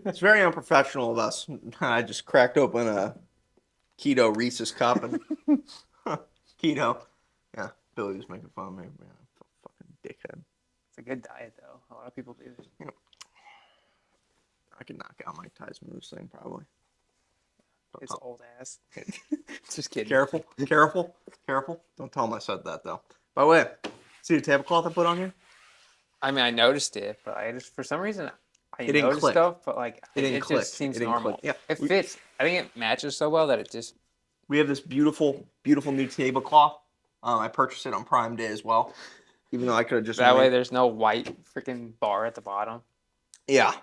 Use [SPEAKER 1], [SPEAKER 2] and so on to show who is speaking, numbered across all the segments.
[SPEAKER 1] It's very unprofessional of us. I just cracked open a keto Reese's cup and keto. Yeah, Billy was making fun of me. Man, fucking dickhead.
[SPEAKER 2] It's a good diet, though. A lot of people do.
[SPEAKER 1] You know, I could knock out Mike Tyson with this thing probably.
[SPEAKER 2] It's old ass.
[SPEAKER 1] Just
[SPEAKER 2] Just kidding.
[SPEAKER 1] careful, careful, careful. Don't tell him I said that though. By the way, see the tablecloth I put on here?
[SPEAKER 2] I mean, I noticed it, but I just for some reason I
[SPEAKER 1] It didn't
[SPEAKER 2] noticed
[SPEAKER 1] click.
[SPEAKER 2] stuff, but like
[SPEAKER 1] It didn't
[SPEAKER 2] it
[SPEAKER 1] click.
[SPEAKER 2] just seems
[SPEAKER 1] It didn't click.
[SPEAKER 2] normal.
[SPEAKER 1] Yeah,
[SPEAKER 2] It fits. I think it matches so well that it just.
[SPEAKER 1] we have this beautiful, beautiful new tablecloth. I purchased it on Prime Day as well. Even though I could have just
[SPEAKER 2] That way,
[SPEAKER 1] went.
[SPEAKER 2] there's no white freaking bar at the bottom.
[SPEAKER 1] Yeah,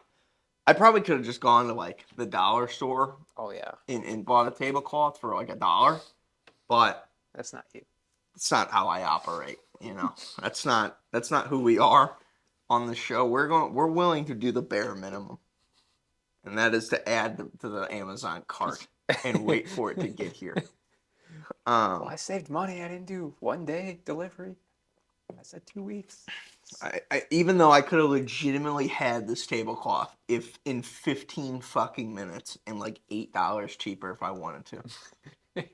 [SPEAKER 1] I probably could have just gone to like the dollar store
[SPEAKER 2] Oh yeah,
[SPEAKER 1] and bought a tablecloth for like $1, but
[SPEAKER 2] that's not you.
[SPEAKER 1] it's not how I operate. That's not who we are on the show. We're willing to do the bare minimum, and that is to add to the Amazon cart and wait for it to get here.
[SPEAKER 2] Well, I saved money. I didn't do 1 day delivery. I said 2 weeks.
[SPEAKER 1] Even though I could have legitimately had this tablecloth if in 15 fucking minutes and like $8 cheaper if I wanted to.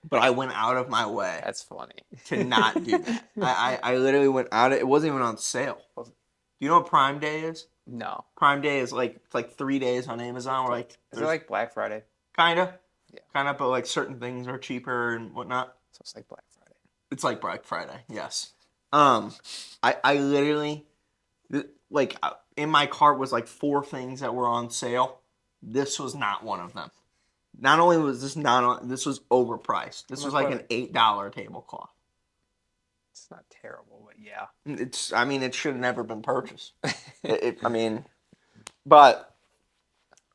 [SPEAKER 1] But I went out of my way
[SPEAKER 2] That's funny.
[SPEAKER 1] to not do that. I literally went out. It wasn't even on sale. Do you know what Prime Day is?
[SPEAKER 2] No.
[SPEAKER 1] Prime Day is like it's like 3 days on Amazon. Where like
[SPEAKER 2] Is it like Black Friday?
[SPEAKER 1] kinda,
[SPEAKER 2] Yeah.
[SPEAKER 1] kinda, but like certain things are cheaper and whatnot.
[SPEAKER 2] So it's like Black Friday.
[SPEAKER 1] It's like Black Friday. Yes. I literally like in my cart was like 4 things that were on sale. This was not one of them. Not only was this not on, this was overpriced. This was like an $8 tablecloth.
[SPEAKER 2] It's not terrible, but yeah.
[SPEAKER 1] I mean, it should have never been purchased. But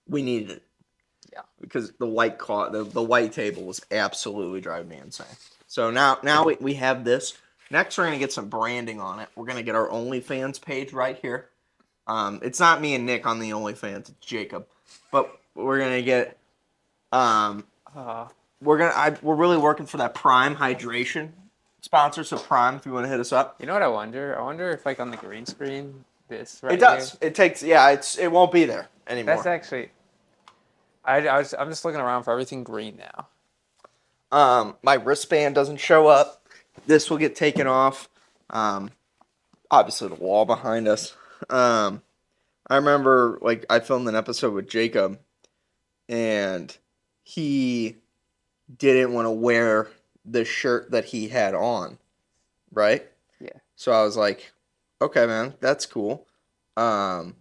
[SPEAKER 1] we needed it.
[SPEAKER 2] Yeah.
[SPEAKER 1] Because the white table was absolutely driving me insane. So now we have this. Next, we're gonna get some branding on it. We're gonna get our OnlyFans page right here. It's not me and Nick on the OnlyFans. It's Jacob. But we're gonna get. We're really working for that Prime hydration sponsor. So Prime, if you want to hit us up.
[SPEAKER 2] You know what I wonder? I wonder if like on the green screen, this right
[SPEAKER 1] It does.
[SPEAKER 2] here.
[SPEAKER 1] It takes. Yeah. It won't be there anymore.
[SPEAKER 2] That's actually. I'm just looking around for everything green now.
[SPEAKER 1] My wristband doesn't show up. This will get taken off. Obviously the wall behind us. I remember like I filmed an episode with Jacob, and he didn't want to wear the shirt that he had on, right?
[SPEAKER 2] Yeah.
[SPEAKER 1] So I was like, okay, man, that's cool. No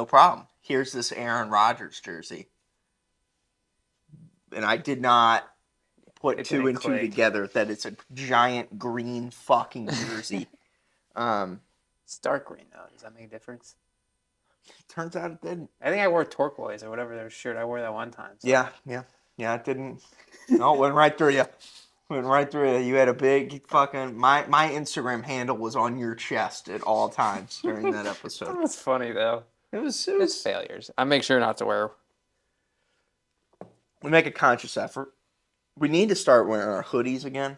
[SPEAKER 1] problem. Here's this Aaron Rodgers jersey. And I did not put two and two together that it's a giant green fucking jersey.
[SPEAKER 2] It's dark green though. Does that make a difference?
[SPEAKER 1] Turns out it didn't.
[SPEAKER 2] I think I wore turquoise or whatever their shirt. I wore that one time. So.
[SPEAKER 1] Yeah, it didn't. No, it went right through you. Went right through you. You had a big fucking. My Instagram handle was on your chest at all times during that episode.
[SPEAKER 2] That's funny though.
[SPEAKER 1] It was
[SPEAKER 2] It's failures. I make sure not to wear.
[SPEAKER 1] We make a conscious effort. We need to start wearing our hoodies again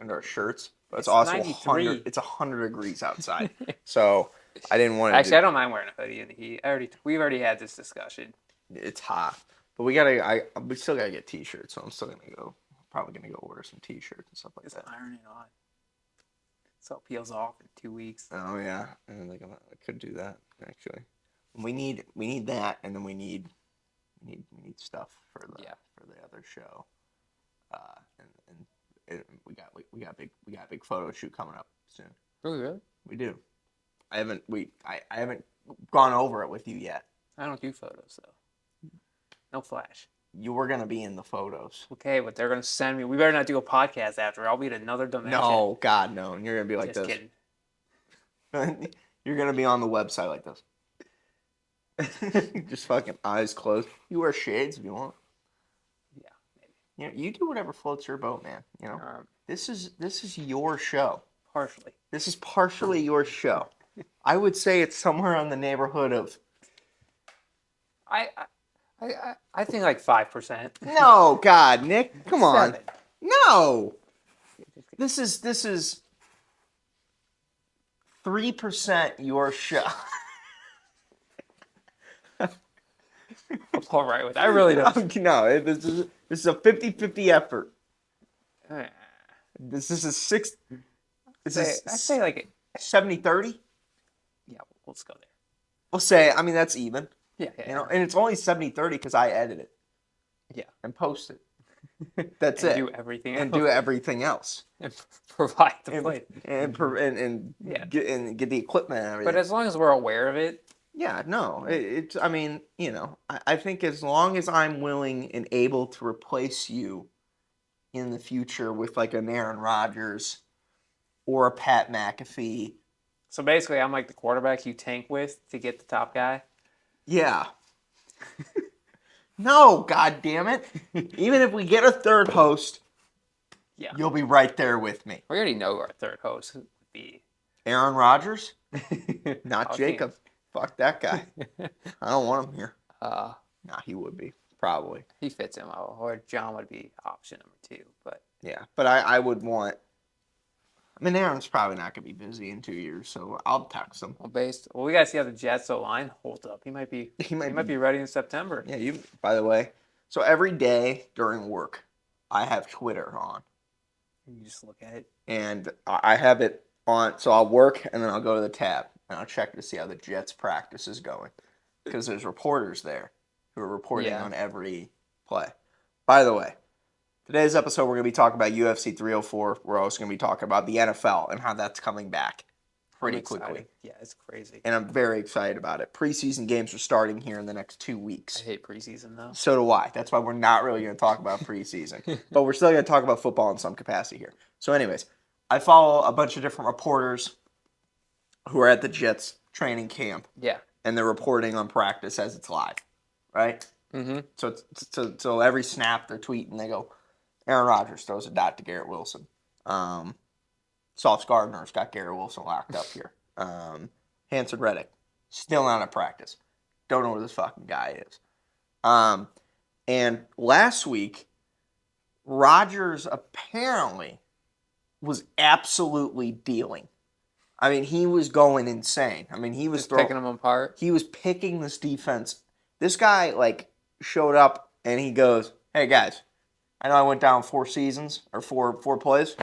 [SPEAKER 1] and our shirts. But it's also 100. It's 100 degrees outside, so I didn't want to.
[SPEAKER 2] Actually, I don't mind wearing a hoodie in the heat. We've already had this discussion.
[SPEAKER 1] It's hot, but we still gotta get t-shirts. So I'm still gonna go. Probably gonna go order some t-shirts and stuff like that.
[SPEAKER 2] Iron it on. So it peels off in 2 weeks.
[SPEAKER 1] Oh yeah, and like I could do that actually. We need that, and then we need stuff for the other show. And we got a big photo shoot coming up soon.
[SPEAKER 2] Really?
[SPEAKER 1] We do. I haven't gone over it with you yet.
[SPEAKER 2] I don't do photos though. No flash.
[SPEAKER 1] You were gonna be in the photos.
[SPEAKER 2] Okay, but they're gonna send me. We better not do a podcast after. I'll be in another dimension.
[SPEAKER 1] No, God, no. And you're gonna be like
[SPEAKER 2] Just
[SPEAKER 1] this.
[SPEAKER 2] Kidding.
[SPEAKER 1] You're gonna be on the website like this. Just fucking eyes closed. You wear shades if you want.
[SPEAKER 2] Yeah, maybe.
[SPEAKER 1] You do whatever floats your boat, man. This is your show.
[SPEAKER 2] Partially.
[SPEAKER 1] This is partially your show. I would say it's somewhere in the neighborhood of.
[SPEAKER 2] I think like 5%.
[SPEAKER 1] No, God, Nick, come on.
[SPEAKER 2] 7.
[SPEAKER 1] No. This is 3% your show.
[SPEAKER 2] I'll pull right with it. I really don't.
[SPEAKER 1] No, this is a 50-50 effort.
[SPEAKER 2] Eh,
[SPEAKER 1] This is a six. This
[SPEAKER 2] I say
[SPEAKER 1] is
[SPEAKER 2] like
[SPEAKER 1] 70-30.
[SPEAKER 2] yeah. Let's go there.
[SPEAKER 1] We'll say. I mean, that's even.
[SPEAKER 2] Yeah, yeah.
[SPEAKER 1] You know, and it's only 70-30 because I edit it
[SPEAKER 2] Yeah.
[SPEAKER 1] and post it. That's
[SPEAKER 2] and
[SPEAKER 1] it.
[SPEAKER 2] do everything
[SPEAKER 1] And
[SPEAKER 2] else.
[SPEAKER 1] do everything else.
[SPEAKER 2] And provide the
[SPEAKER 1] And
[SPEAKER 2] play. Yeah.
[SPEAKER 1] get the equipment and everything.
[SPEAKER 2] But as long as we're aware of it,
[SPEAKER 1] Yeah, no, it's. I mean, you know, I think as long as I'm willing and able to replace you in the future with like an Aaron Rodgers or a Pat McAfee,
[SPEAKER 2] so basically, I'm like the quarterback you tank with to get the top guy.
[SPEAKER 1] yeah. No, god damn it. Even if we get a third host,
[SPEAKER 2] Yeah.
[SPEAKER 1] you'll be right there with me.
[SPEAKER 2] We already know our third host would be
[SPEAKER 1] Aaron Rodgers, not
[SPEAKER 2] Okay.
[SPEAKER 1] Jacob. Fuck that guy. I don't want him here.
[SPEAKER 2] uh,
[SPEAKER 1] Nah, he would be probably.
[SPEAKER 2] he fits him well, or John would be option number 2. But
[SPEAKER 1] Yeah, but I would want. I mean, Aaron's probably not gonna be busy in 2 years, so I'll text him.
[SPEAKER 2] we gotta see how the Jets O line holds up. He might be
[SPEAKER 1] He might
[SPEAKER 2] be ready in September.
[SPEAKER 1] Yeah, you. By the way, so every day during work, I have Twitter on,
[SPEAKER 2] You just look at it.
[SPEAKER 1] and I have it on. So I'll work, and then I'll go to the tab, and I'll check to see how the Jets practice is going, because there's reporters there who are reporting
[SPEAKER 2] Yeah.
[SPEAKER 1] on every play. By the way, today's episode we're gonna be talking about UFC 304. We're also gonna be talking about the NFL and how that's coming back pretty
[SPEAKER 2] I'm excited.
[SPEAKER 1] quickly,
[SPEAKER 2] Yeah, it's crazy.
[SPEAKER 1] and I'm very excited about it. Preseason games are starting here in the next 2 weeks.
[SPEAKER 2] I hate preseason though.
[SPEAKER 1] So do I. That's why we're not really going to talk about preseason. But we're still going to talk about football in some capacity here. So, anyways, I follow a bunch of different reporters who are at the Jets training camp,
[SPEAKER 2] Yeah.
[SPEAKER 1] and they're reporting on practice as it's live, right?
[SPEAKER 2] Mm-hmm.
[SPEAKER 1] So every snap they're tweeting, they go, Aaron Rodgers throws a dot to Garrett Wilson. Sauce Gardner's got Garrett Wilson locked up here. Hanson Reddick, still not at practice. Don't know where this fucking guy is. And last week, Rodgers apparently was absolutely dealing. I mean, he was going insane. I mean, he was
[SPEAKER 2] Just picking them apart.
[SPEAKER 1] He was picking this defense. This guy like showed up and he goes, "Hey guys, I know I went down 4 seasons or four plays.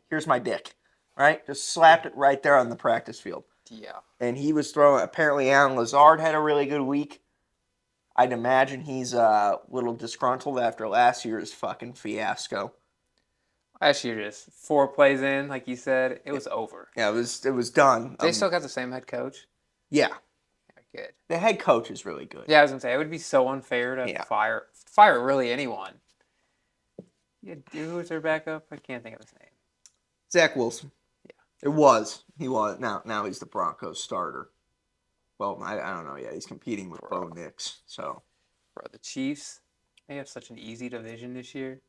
[SPEAKER 1] Here's my dick." Right? Just slapped it right there on the practice field.
[SPEAKER 2] Yeah.
[SPEAKER 1] And he was throwing. Apparently, Alan Lazard had a really good week. I'd imagine he's a little disgruntled after last year's fucking fiasco.
[SPEAKER 2] Last year, just 4 plays in, like you said, it was over.
[SPEAKER 1] Yeah, it was done.
[SPEAKER 2] They still got the same head coach.
[SPEAKER 1] Yeah,
[SPEAKER 2] Yeah, good.
[SPEAKER 1] the head coach is really good.
[SPEAKER 2] Yeah, I was gonna say it would be so unfair to
[SPEAKER 1] Yeah.
[SPEAKER 2] fire really anyone. Yeah, dude, who's their backup? I can't think of his name.
[SPEAKER 1] Zach Wilson.
[SPEAKER 2] Yeah.
[SPEAKER 1] It was. He was. Now he's the Broncos starter. Well, I don't know yet. He's competing with Bo Nix. So,
[SPEAKER 2] Bro, the Chiefs, they have such an easy division this year.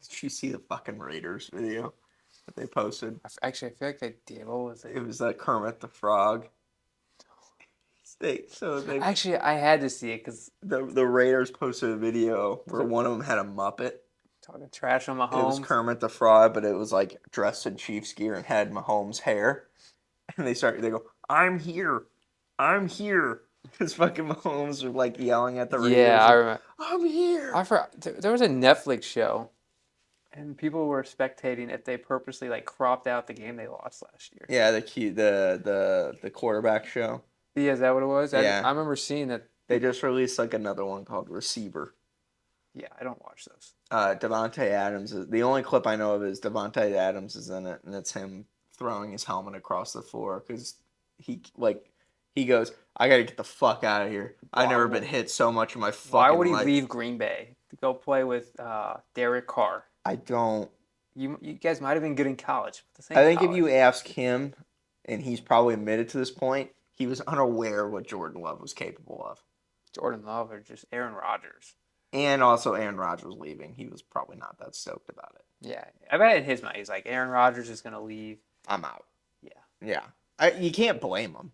[SPEAKER 1] did you see the fucking Raiders video that they posted?
[SPEAKER 2] Actually, I feel like they did. What was it?
[SPEAKER 1] It was Kermit the Frog. They
[SPEAKER 2] Actually, I had to see it because
[SPEAKER 1] the Raiders posted a video where one of them had a Muppet.
[SPEAKER 2] talking trash on
[SPEAKER 1] It was
[SPEAKER 2] Mahomes.
[SPEAKER 1] Kermit the Frog, but it was like dressed in Chiefs gear and had Mahomes' hair. And they go, "I'm here, I'm here." Because fucking Mahomes was like yelling at the Raiders.
[SPEAKER 2] Yeah, I remember.
[SPEAKER 1] I'm here.
[SPEAKER 2] I forgot. There was a Netflix show, and people were spectating if they purposely like cropped out the game they lost last year.
[SPEAKER 1] Yeah, the quarterback show.
[SPEAKER 2] Yeah, is that what it was?
[SPEAKER 1] Yeah.
[SPEAKER 2] I remember seeing that.
[SPEAKER 1] They just released like another one called Receiver.
[SPEAKER 2] Yeah, I don't watch those.
[SPEAKER 1] Devontae Adams is the only clip I know of is Devontae Adams is in it, and it's him throwing his helmet across the floor because he goes, "I got to get the fuck out of here. I've never been hit so much in my fucking
[SPEAKER 2] Why would he
[SPEAKER 1] life."
[SPEAKER 2] leave Green Bay to go play with Derek Carr?
[SPEAKER 1] I don't.
[SPEAKER 2] You guys might have been good in college. But this ain't
[SPEAKER 1] I think
[SPEAKER 2] college.
[SPEAKER 1] if you ask him, and he's probably admitted to this point, he was unaware of what Jordan Love was capable of.
[SPEAKER 2] Jordan Love or just Aaron Rodgers.
[SPEAKER 1] And also Aaron Rodgers leaving. He was probably not that stoked about it.
[SPEAKER 2] Yeah, I bet in his mind he's like Aaron Rodgers is gonna leave.
[SPEAKER 1] I'm out.
[SPEAKER 2] Yeah,
[SPEAKER 1] Yeah. You can't blame him.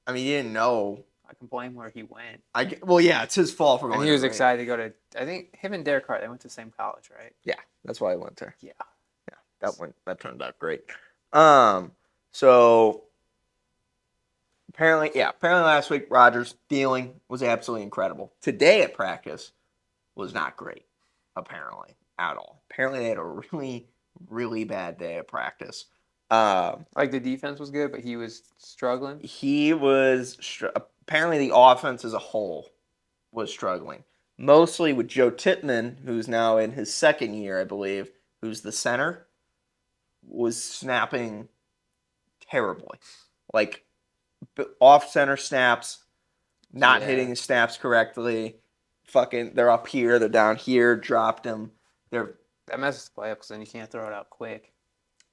[SPEAKER 1] I mean, you didn't know.
[SPEAKER 2] I can blame where he went.
[SPEAKER 1] Well, yeah, it's his fault for going
[SPEAKER 2] And he was
[SPEAKER 1] to Raiders.
[SPEAKER 2] excited to go to. I think him and Derek Carr they went to the same college, right?
[SPEAKER 1] Yeah, that's why I went there.
[SPEAKER 2] Yeah.
[SPEAKER 1] That turned out great. So Apparently last week Rodgers' dealing was absolutely incredible. Today at practice was not great, apparently, at all. Apparently they had a really, really bad day at practice. Um,
[SPEAKER 2] Like the defense was good, but he was struggling.
[SPEAKER 1] he was apparently the offense as a whole was struggling, mostly with Joe Tippmann, who's now in his second year, I believe, who's the center, was snapping terribly, like off center snaps, not
[SPEAKER 2] Yeah.
[SPEAKER 1] hitting the snaps correctly. Fucking, they're up here, they're down here, dropped them. They're
[SPEAKER 2] That messes the play up because then you can't throw it out quick.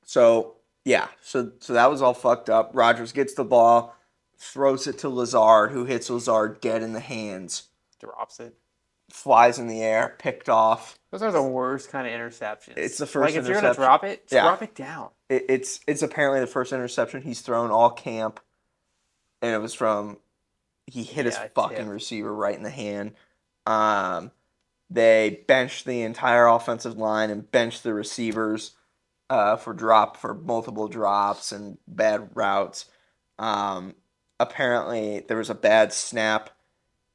[SPEAKER 1] so yeah, so that was all fucked up. Rodgers gets the ball, throws it to Lazard, who hits Lazard dead in the hands,
[SPEAKER 2] Drops it.
[SPEAKER 1] flies in the air, picked off.
[SPEAKER 2] Those are the worst kind of interceptions.
[SPEAKER 1] It's the first
[SPEAKER 2] Like if you're gonna
[SPEAKER 1] interception.
[SPEAKER 2] drop it,
[SPEAKER 1] Yeah.
[SPEAKER 2] drop it down.
[SPEAKER 1] It's apparently the first interception he's thrown all camp, and it was from he hit his
[SPEAKER 2] Yeah,
[SPEAKER 1] fucking
[SPEAKER 2] tip.
[SPEAKER 1] receiver right in the hand. They benched the entire offensive line and benched the receivers for multiple drops and bad routes. Apparently there was a bad snap,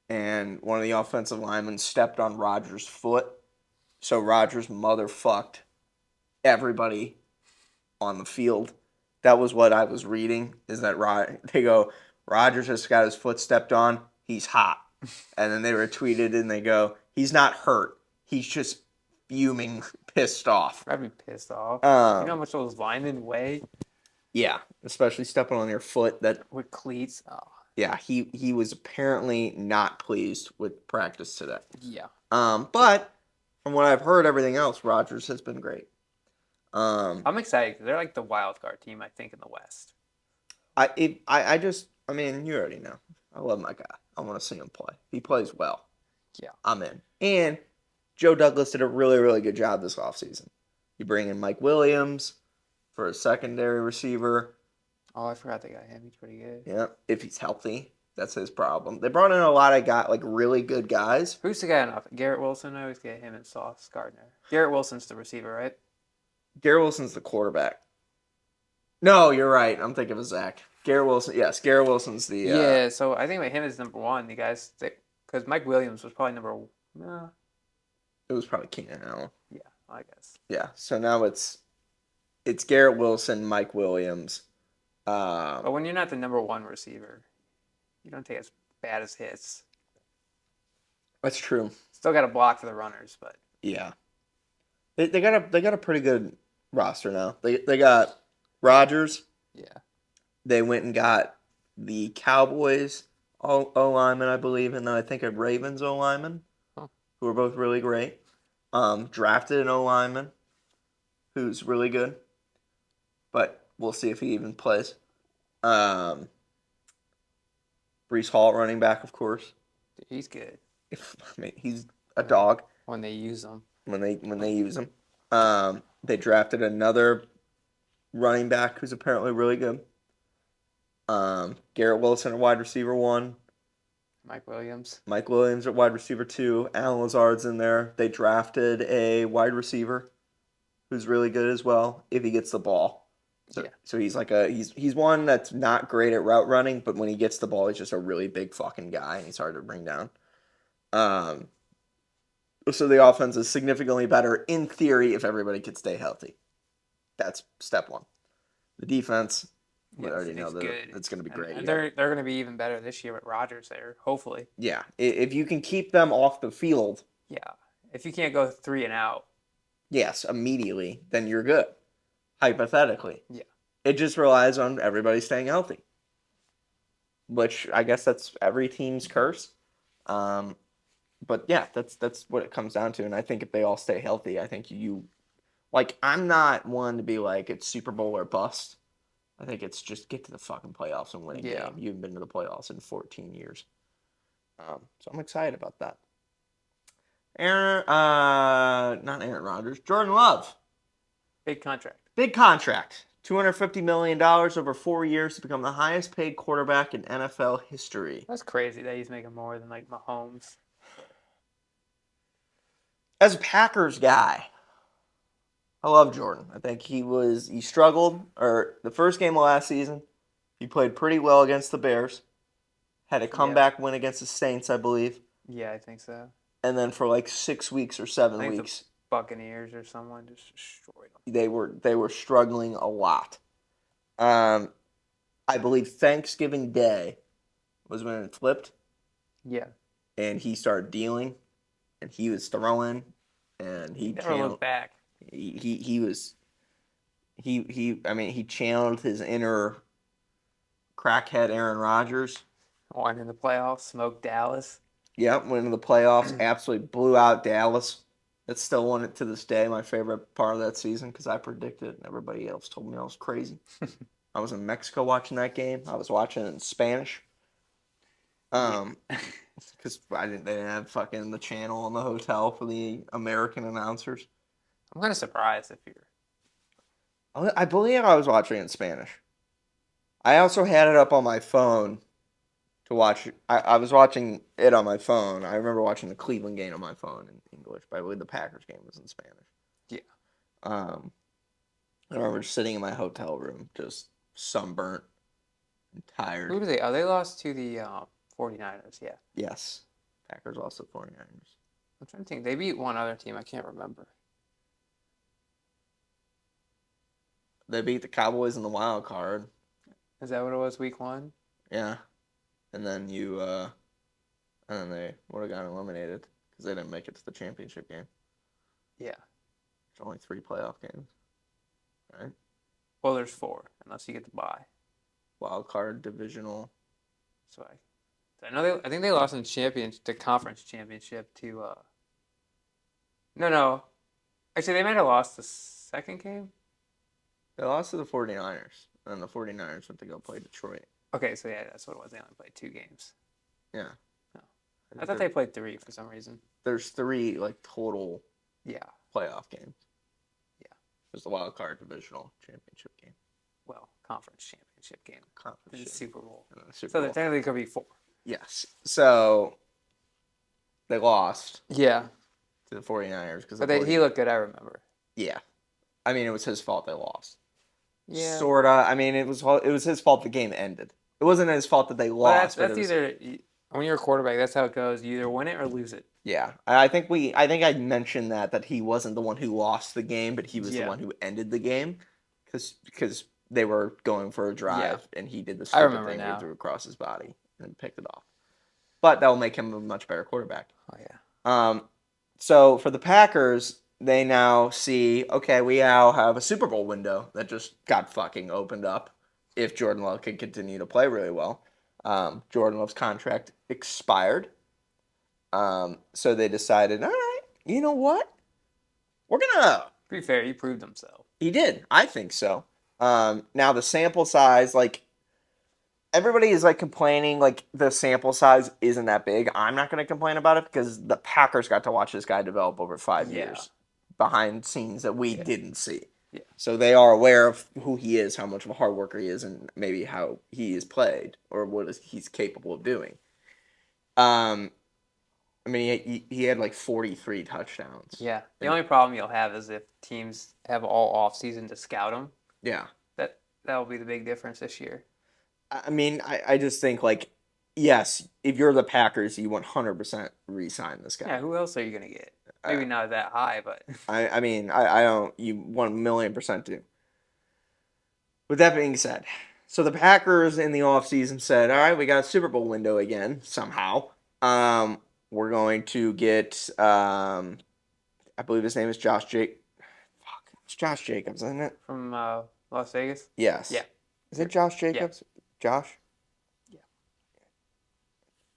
[SPEAKER 1] and one of the offensive linemen stepped on Rodgers' foot, so Rodgers motherfucked everybody on the field. That was what I was reading. Is that they go, Rodgers just got his foot stepped on. He's hot, and then they retweeted and they go, he's not hurt. He's just fuming, pissed off.
[SPEAKER 2] I'd be pissed off. You know how
[SPEAKER 1] Um,
[SPEAKER 2] much those linemen weigh
[SPEAKER 1] yeah, especially stepping on your foot. That
[SPEAKER 2] with cleats? Oh,
[SPEAKER 1] yeah, he was apparently not pleased with practice today.
[SPEAKER 2] yeah.
[SPEAKER 1] But from what I've heard, everything else, Rodgers has been great.
[SPEAKER 2] I'm excited because they're like the wild card team, I think, in the West.
[SPEAKER 1] I mean, you already know. I love my guy. I want to see him play. He plays well.
[SPEAKER 2] Yeah.
[SPEAKER 1] I'm in. And Joe Douglas did a really, really good job this offseason. You bring in Mike Williams for a secondary receiver.
[SPEAKER 2] Oh, I forgot they got him. He's pretty good.
[SPEAKER 1] Yeah, if he's healthy, that's his problem. They brought in a lot of like really good guys.
[SPEAKER 2] Who's the guy on offense? Garrett Wilson. I always get him and Sauce Gardner. Garrett Wilson's the receiver, right?
[SPEAKER 1] Garrett Wilson's the quarterback. No, you're right. I'm thinking of Zach. Garrett Wilson. Yes, Garrett Wilson's the.
[SPEAKER 2] Yeah. So I think with him is number one. The guys that because Mike Williams was probably number. No.
[SPEAKER 1] It was probably Keenan Allen.
[SPEAKER 2] Yeah, I guess.
[SPEAKER 1] Yeah. So now it's Garrett Wilson, Mike Williams.
[SPEAKER 2] But when you're not the number one receiver, you don't take as bad as hits.
[SPEAKER 1] That's true.
[SPEAKER 2] Still got to block for the runners, but
[SPEAKER 1] Yeah. They got a pretty good roster now. They got Rodgers.
[SPEAKER 2] yeah.
[SPEAKER 1] They went and got the Cowboys O lineman, I believe, and then I think a Ravens O lineman,
[SPEAKER 2] Huh.
[SPEAKER 1] who are both really great. Drafted an O lineman, who's really good, but we'll see if he even plays. Brees Hall, running back, of course.
[SPEAKER 2] He's good
[SPEAKER 1] I mean, he's a dog
[SPEAKER 2] when they use him.
[SPEAKER 1] when they use him. They drafted another running back who's apparently really good. Garrett Wilson at wide receiver 1.
[SPEAKER 2] Mike Williams.
[SPEAKER 1] Mike Williams at wide receiver 2. Alan Lazard's in there. They drafted a wide receiver who's really good as well if he gets the ball. So,
[SPEAKER 2] Yeah.
[SPEAKER 1] so he's like he's one that's not great at route running, but when he gets the ball, he's just a really big fucking guy and he's hard to bring down. So the offense is significantly better in theory if everybody could stay healthy. That's step one. The defense, we already know that it's going to be great.
[SPEAKER 2] And they're going to be even better this year with Rodgers there, hopefully.
[SPEAKER 1] Yeah, if you can keep them off the field,
[SPEAKER 2] Yeah. If you can't go 3 and out.
[SPEAKER 1] yes, immediately, then you're good. Hypothetically.
[SPEAKER 2] Yeah.
[SPEAKER 1] It just relies on everybody staying healthy. Which I guess that's every team's curse. But yeah, that's what it comes down to. And I think if they all stay healthy, I think I'm not one to be like it's Super Bowl or bust. I think it's just get to the fucking playoffs and win a game. You haven't been to the playoffs in 14 years. So I'm excited about that. Not Aaron Rodgers, Jordan Love.
[SPEAKER 2] Big contract.
[SPEAKER 1] Big contract. $250 million over 4 years to become the highest paid quarterback in NFL history.
[SPEAKER 2] That's crazy that he's making more than like Mahomes.
[SPEAKER 1] As a Packers guy, I love Jordan. I think he struggled, or the first game of last season, He played pretty well against the Bears. Had a
[SPEAKER 2] Yeah.
[SPEAKER 1] comeback win against the Saints, I believe.
[SPEAKER 2] Yeah, I think so.
[SPEAKER 1] And then for like 6 weeks or
[SPEAKER 2] I
[SPEAKER 1] 7
[SPEAKER 2] think
[SPEAKER 1] weeks,
[SPEAKER 2] the Buccaneers or someone just destroyed them.
[SPEAKER 1] they were struggling a lot. I believe Thanksgiving Day was when it flipped,
[SPEAKER 2] Yeah.
[SPEAKER 1] and he started dealing, and he was throwing, and
[SPEAKER 2] He
[SPEAKER 1] he
[SPEAKER 2] never looked back.
[SPEAKER 1] he was I mean he channeled his inner crackhead Aaron Rodgers.
[SPEAKER 2] Won in the playoffs, smoked Dallas.
[SPEAKER 1] Yep, went into the playoffs, absolutely blew out Dallas. It's still one to this day, my favorite part of that season because I predicted it and everybody else told me I was crazy. I was in Mexico watching that game. I was watching it in Spanish. Because they didn't have fucking the channel in the hotel for the American announcers.
[SPEAKER 2] I'm kind of surprised if you're.
[SPEAKER 1] I believe I was watching it in Spanish. I also had it up on my phone to watch. I was watching it on my phone. I remember watching the Cleveland game on my phone in English, but I believe the Packers game was in Spanish.
[SPEAKER 2] Yeah.
[SPEAKER 1] I remember just sitting in my hotel room, just sunburnt and tired.
[SPEAKER 2] Who did they? Oh, they lost to the 49ers. Yeah.
[SPEAKER 1] Yes. Packers lost to 49ers.
[SPEAKER 2] I'm trying to think. They beat one other team. I can't remember.
[SPEAKER 1] They beat the Cowboys in the wild card.
[SPEAKER 2] Is that what it was? Week 1.
[SPEAKER 1] Yeah. And then and then they would have gotten eliminated because they didn't make it to the championship game.
[SPEAKER 2] Yeah.
[SPEAKER 1] There's only 3 playoff games, right?
[SPEAKER 2] Well, there's 4 unless you get the bye.
[SPEAKER 1] Wild card, divisional.
[SPEAKER 2] So I know I think they lost in the conference championship to. No. Actually, they might have lost the second game.
[SPEAKER 1] They lost to the 49ers, and then the 49ers went to go play Detroit.
[SPEAKER 2] Okay, so yeah, that's what it was. They only played 2 games.
[SPEAKER 1] Yeah.
[SPEAKER 2] No. I thought they played 3 for some reason.
[SPEAKER 1] There's 3 like total
[SPEAKER 2] Yeah.
[SPEAKER 1] playoff games.
[SPEAKER 2] Yeah.
[SPEAKER 1] There's the wild card divisional championship game.
[SPEAKER 2] Well, conference championship game.
[SPEAKER 1] Conference
[SPEAKER 2] The Super Bowl.
[SPEAKER 1] and then the Super
[SPEAKER 2] So
[SPEAKER 1] Bowl.
[SPEAKER 2] there technically could be 4.
[SPEAKER 1] Yes. So they lost
[SPEAKER 2] Yeah.
[SPEAKER 1] to the 49ers because
[SPEAKER 2] He looked good, I remember.
[SPEAKER 1] Yeah. I mean, it was his fault they lost.
[SPEAKER 2] Yeah.
[SPEAKER 1] Sorta. I mean, it was his fault the game ended. It wasn't his fault that they
[SPEAKER 2] Well,
[SPEAKER 1] lost.
[SPEAKER 2] that's either when you're a quarterback, that's how it goes. You either win it or lose it.
[SPEAKER 1] Yeah, I think I mentioned that he wasn't the one who lost the game, but he was the one who ended the game, because they were going for a drive and he did the stupid
[SPEAKER 2] remember
[SPEAKER 1] thing where
[SPEAKER 2] now.
[SPEAKER 1] he threw across his body and picked it off. But that will make him a much better quarterback.
[SPEAKER 2] Oh yeah.
[SPEAKER 1] So for the Packers, they now see, okay, we now have a Super Bowl window that just got fucking opened up if Jordan Love can continue to play really well. Jordan Love's contract expired. So they decided, all right, you know what? We're going to...
[SPEAKER 2] To be fair, he proved himself.
[SPEAKER 1] He did. I think so. Now the sample size, like, everybody is like complaining like the sample size isn't that big. I'm not going to complain about it because the Packers got to watch this guy develop over 5 years behind scenes that we didn't see.
[SPEAKER 2] Yeah.
[SPEAKER 1] So they are aware of who he is, how much of a hard worker he is, and maybe how he is played or he's capable of doing. I mean, he had like 43 touchdowns.
[SPEAKER 2] Yeah. The only problem you'll have is if teams have all off season to scout him.
[SPEAKER 1] Yeah.
[SPEAKER 2] That will be the big difference this year.
[SPEAKER 1] I mean, I just think, like, yes, if you're the Packers, you 100% re-sign this guy.
[SPEAKER 2] Yeah, who else are you going to get? Maybe not that high, but...
[SPEAKER 1] I mean, I don't, you 1,000,000% do. With that being said, so the Packers in the offseason said, all right, we got a Super Bowl window again, somehow. We're going to get, I believe his name is Josh Jacobs. Fuck, it's Josh Jacobs, isn't it?
[SPEAKER 2] From Las Vegas?
[SPEAKER 1] Yes.
[SPEAKER 2] Yeah.
[SPEAKER 1] Is it Josh Jacobs? Yeah. Josh?
[SPEAKER 2] Yeah.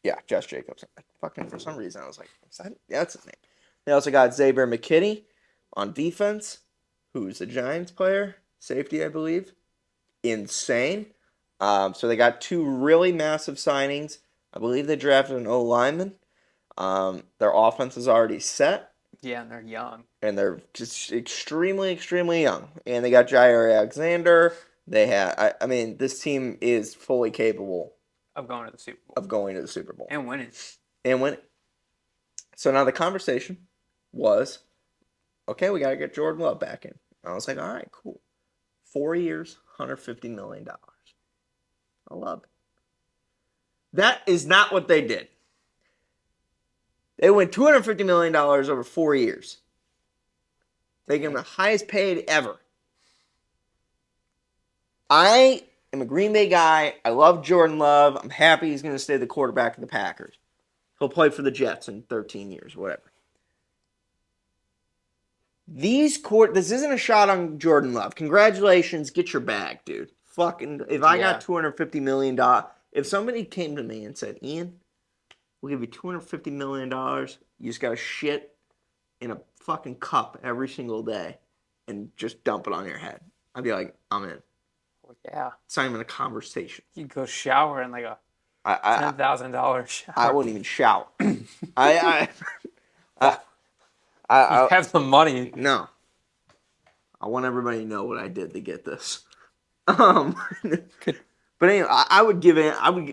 [SPEAKER 1] Yeah, Josh Jacobs. Fucking for some reason I was like, yeah, that's his name. They also got Xavier McKinney on defense, who's a Giants player, safety, I believe. Insane. So they got 2 really massive signings. I believe they drafted an O-lineman. Their offense is already set.
[SPEAKER 2] Yeah, and they're young.
[SPEAKER 1] And they're just extremely, extremely young. And they got Jair Alexander. They had, I mean, this team is fully capable
[SPEAKER 2] of going to the Super Bowl.
[SPEAKER 1] And
[SPEAKER 2] winning.
[SPEAKER 1] So now the conversation was, okay, we got to get Jordan Love back in. I was like, all right, cool. 4 years, $150 million. I love it. That is not what they did. They went $250 million over 4 years. They gave him the highest paid ever. I am a Green Bay guy. I love Jordan Love. I'm happy he's going to stay the quarterback of the Packers. He'll play for the Jets in 13 years, whatever. This isn't a shot on Jordan Love. Congratulations, get your bag, dude. Fucking, if I got $250 million, if somebody came to me and said, Ian, we'll give you $250 million, you just got to shit in a fucking cup every single day and just dump it on your head, I'd be like, I'm in.
[SPEAKER 2] Well, yeah.
[SPEAKER 1] It's not even a conversation.
[SPEAKER 2] You'd go shower in like a
[SPEAKER 1] I
[SPEAKER 2] $10,000 shower.
[SPEAKER 1] I wouldn't even shout. I
[SPEAKER 2] You have the money.
[SPEAKER 1] No. I want everybody to know what I did to get this. But anyway, I would give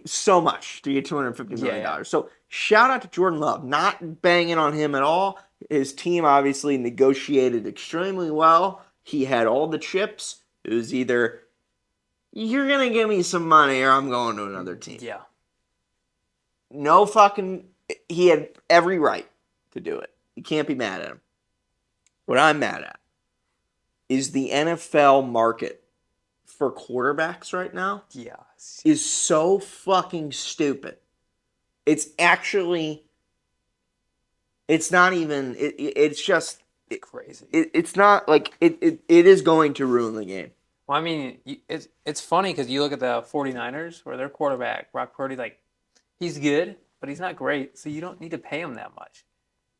[SPEAKER 1] so much to get $250 million.
[SPEAKER 2] Yeah.
[SPEAKER 1] So shout out to Jordan Love. Not banging on him at all. His team obviously negotiated extremely well. He had all the chips. It was either you're gonna give me some money or I'm going to another team.
[SPEAKER 2] Yeah.
[SPEAKER 1] No fucking. He had every right to do it. You can't be mad at him. What I'm mad at is the NFL market for quarterbacks right now
[SPEAKER 2] Yeah.
[SPEAKER 1] is so fucking stupid. It's actually, it's not even, it's just,
[SPEAKER 2] Crazy.
[SPEAKER 1] it's not like, it is going to ruin the game.
[SPEAKER 2] Well, I mean, it's funny because you look at the 49ers where their quarterback, Brock Purdy, like, he's good, but he's not great, so you don't need to pay him that much.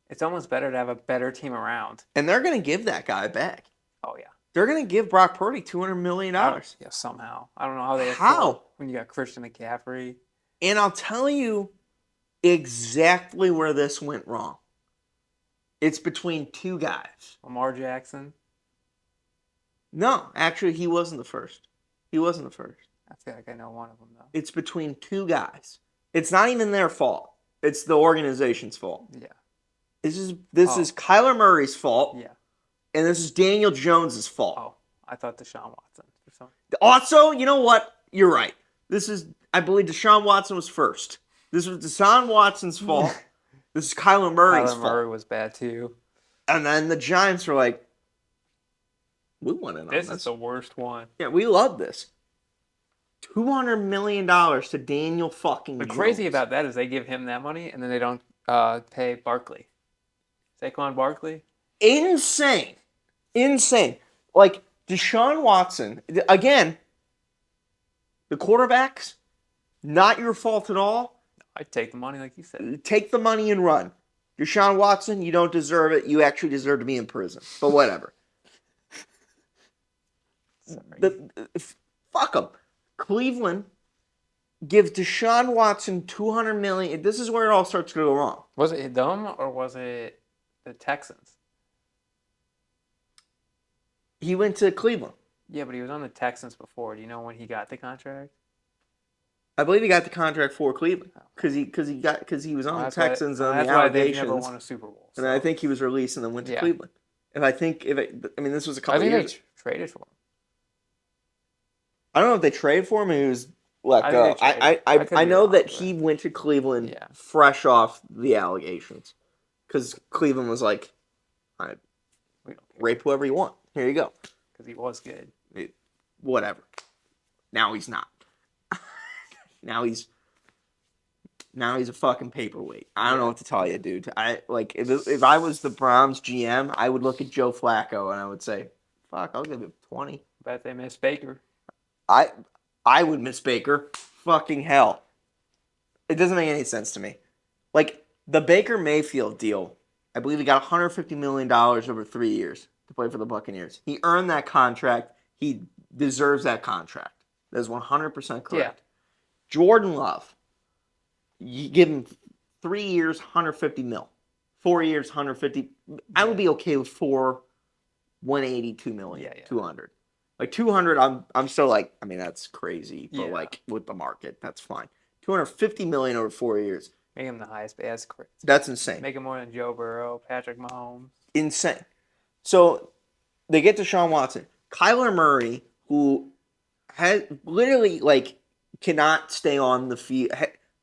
[SPEAKER 2] It's almost better to have a better team around.
[SPEAKER 1] And they're going to give that guy back.
[SPEAKER 2] Oh, yeah.
[SPEAKER 1] They're going to give Brock Purdy $200 million.
[SPEAKER 2] Yeah, somehow. I don't know how they
[SPEAKER 1] How?
[SPEAKER 2] afford when you got Christian McCaffrey.
[SPEAKER 1] And I'll tell you exactly where this went wrong. It's between two guys.
[SPEAKER 2] Lamar Jackson.
[SPEAKER 1] No, actually, he wasn't the first. He wasn't the first.
[SPEAKER 2] I feel like I know one of them, though.
[SPEAKER 1] It's between two guys. It's not even their fault. It's the organization's fault.
[SPEAKER 2] Yeah.
[SPEAKER 1] This is Kyler Murray's fault.
[SPEAKER 2] Yeah.
[SPEAKER 1] And this is Daniel Jones's fault.
[SPEAKER 2] Oh, I thought Deshaun Watson.
[SPEAKER 1] Also, you know what? You're right. I believe Deshaun Watson was first. This was Deshaun Watson's fault. This is Kyler Murray's fault.
[SPEAKER 2] Kyler Murray was bad, too.
[SPEAKER 1] And then the Giants were like, we want in on this.
[SPEAKER 2] This is the worst one.
[SPEAKER 1] Yeah, we love this. $200 million to Daniel fucking
[SPEAKER 2] The
[SPEAKER 1] Jones.
[SPEAKER 2] crazy about that is they give him that money and then they don't pay Barkley. Saquon Barkley?
[SPEAKER 1] Insane. Like, Deshaun Watson, again, the quarterbacks, not your fault at all.
[SPEAKER 2] I'd take the money like you said.
[SPEAKER 1] Take the money and run. Deshaun Watson, you don't deserve it. You actually deserve to be in prison. But whatever.
[SPEAKER 2] Sorry.
[SPEAKER 1] Fuck them. Cleveland gives Deshaun Watson $200 million. This is where it all starts to go wrong.
[SPEAKER 2] Was it them or was it the Texans?
[SPEAKER 1] He went to Cleveland.
[SPEAKER 2] Yeah, but he was on the Texans before. Do you know when he got the contract?
[SPEAKER 1] I believe he got the contract for Cleveland because he was on the Texans on the allegations.
[SPEAKER 2] They never won a Super Bowl.
[SPEAKER 1] So. And I think he was released and then went to Cleveland. And this was a couple
[SPEAKER 2] I think
[SPEAKER 1] years.
[SPEAKER 2] they traded for him.
[SPEAKER 1] I don't know if they traded for him or he was let go. I know that he went to Cleveland fresh off the allegations because Cleveland was like, all right, rape whoever you want. Here you go.
[SPEAKER 2] Because he was good.
[SPEAKER 1] Whatever. Now he's not. Now he's a fucking paperweight. I don't know what to tell you, dude. If I was the Browns GM, I would look at Joe Flacco and I would say, fuck, I'll give him 20.
[SPEAKER 2] Bet they miss Baker.
[SPEAKER 1] I would miss Baker. Fucking hell. It doesn't make any sense to me. Like, the Baker Mayfield deal, I believe he got $150 million over 3 years to play for the Buccaneers. He earned that contract. He deserves that contract. That is 100% correct. Yeah. Jordan Love, you give him 3 years, $150 million. 4 years, $150. I would be okay with 4, $182 million, $200. Like 200, I'm still like, I mean, that's crazy, but like with the market, that's fine. $250 million over 4 years.
[SPEAKER 2] Make him the highest. That's crazy.
[SPEAKER 1] That's insane.
[SPEAKER 2] Make him more than Joe Burrow, Patrick Mahomes.
[SPEAKER 1] Insane. So they get to Deshaun Watson. Kyler Murray, who has literally like cannot stay on the field.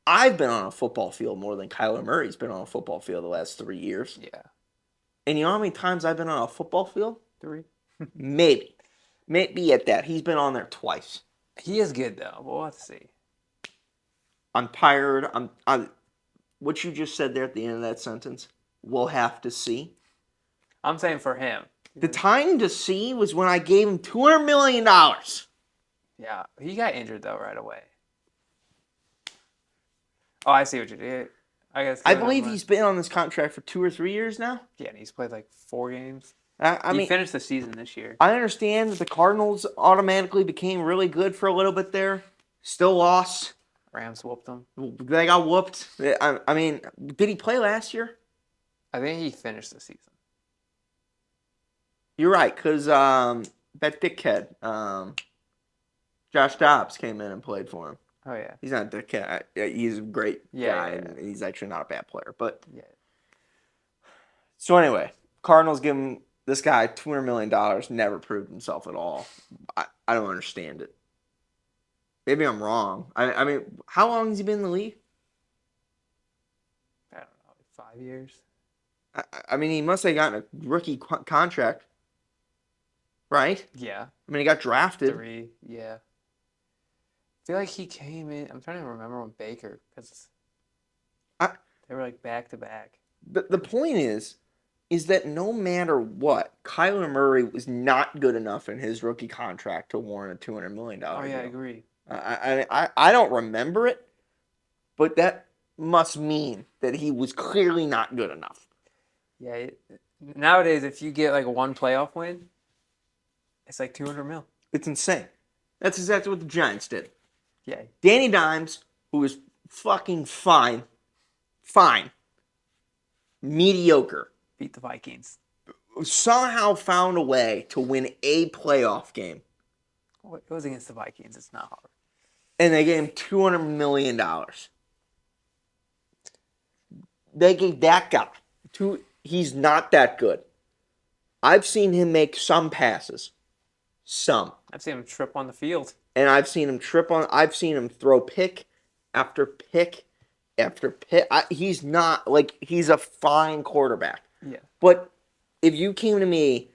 [SPEAKER 1] I've been on a football field more than Kyler Murray's been on a football field the last 3 years.
[SPEAKER 2] Yeah.
[SPEAKER 1] And you know how many times I've been on a football field?
[SPEAKER 2] 3.
[SPEAKER 1] Maybe. Maybe at that. He's been on there twice.
[SPEAKER 2] He is good though. We'll have to see.
[SPEAKER 1] I'm tired. I'm what you just said there at the end of that sentence. We'll have to see.
[SPEAKER 2] I'm saying for him.
[SPEAKER 1] The time to see was when I gave him $200 million.
[SPEAKER 2] Yeah, he got injured though right away. Oh, I see what you did. I guess.
[SPEAKER 1] I believe he's been on this contract for 2 or 3 years now.
[SPEAKER 2] Yeah, and he's played like 4 games.
[SPEAKER 1] I
[SPEAKER 2] He
[SPEAKER 1] mean,
[SPEAKER 2] finished the season this year.
[SPEAKER 1] I understand that the Cardinals automatically became really good for a little bit there. Still lost.
[SPEAKER 2] Rams whooped him.
[SPEAKER 1] They got whooped. I mean, did he play last year?
[SPEAKER 2] I think he finished the season.
[SPEAKER 1] You're right, because that dickhead, Josh Dobbs, came in and played for him.
[SPEAKER 2] Oh yeah.
[SPEAKER 1] He's not a dickhead. He's a great guy,
[SPEAKER 2] Yeah.
[SPEAKER 1] and he's actually not a bad player. But
[SPEAKER 2] Yeah.
[SPEAKER 1] so anyway, Cardinals give him this guy $200 million. Never proved himself at all. I don't understand it. Maybe I'm wrong. I mean, how long has he been in the league?
[SPEAKER 2] I don't know, like 5 years.
[SPEAKER 1] I mean, he must have gotten a rookie contract, right?
[SPEAKER 2] Yeah.
[SPEAKER 1] I mean, he got drafted.
[SPEAKER 2] 3. Yeah. I feel like he came in. I'm trying to remember when Baker, because they were like back to back.
[SPEAKER 1] The point is that no matter what, Kyler Murray was not good enough in his rookie contract to warrant a $200 million.
[SPEAKER 2] Oh yeah, I
[SPEAKER 1] deal.
[SPEAKER 2] agree.
[SPEAKER 1] I don't remember it, but that must mean that he was clearly not good enough.
[SPEAKER 2] Yeah. Nowadays, if you get like one playoff win, it's like 200 mil.
[SPEAKER 1] It's insane. That's exactly what the Giants did.
[SPEAKER 2] Yeah.
[SPEAKER 1] Danny Dimes, who was fucking fine, mediocre,
[SPEAKER 2] Beat the Vikings.
[SPEAKER 1] somehow found a way to win a playoff game.
[SPEAKER 2] Well, it was against the Vikings. It's not hard.
[SPEAKER 1] And they gave him $200 million. They gave that guy he's not that good. I've seen him make some passes. Some.
[SPEAKER 2] I've seen him trip on the field.
[SPEAKER 1] And I've seen him I've seen him throw pick after pick after pick. He's not, he's a fine quarterback.
[SPEAKER 2] Yeah.
[SPEAKER 1] But if you came to me,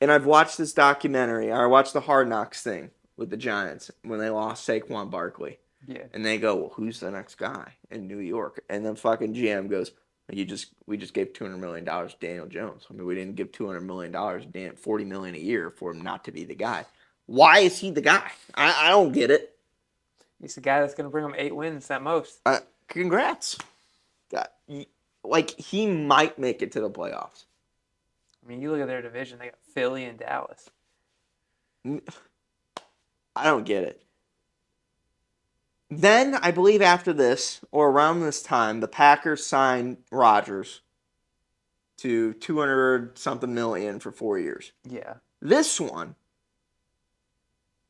[SPEAKER 1] and I've watched this documentary, I watched the Hard Knocks thing with the Giants when they lost Saquon Barkley.
[SPEAKER 2] Yeah.
[SPEAKER 1] And they go, well, who's the next guy in New York? And then fucking GM goes, we just gave $200 million to Daniel Jones. I mean, we didn't give $200 million to $40 million a year for him not to be the guy. Why is he the guy? I don't get it.
[SPEAKER 2] He's the guy that's going to bring him 8 wins at most.
[SPEAKER 1] Congrats. He might make it to the playoffs.
[SPEAKER 2] I mean, you look at their division, they got Philly and Dallas.
[SPEAKER 1] I don't get it. Then, I believe after this, or around this time, the Packers signed Rodgers to $200-something million for 4 years.
[SPEAKER 2] Yeah.
[SPEAKER 1] This one,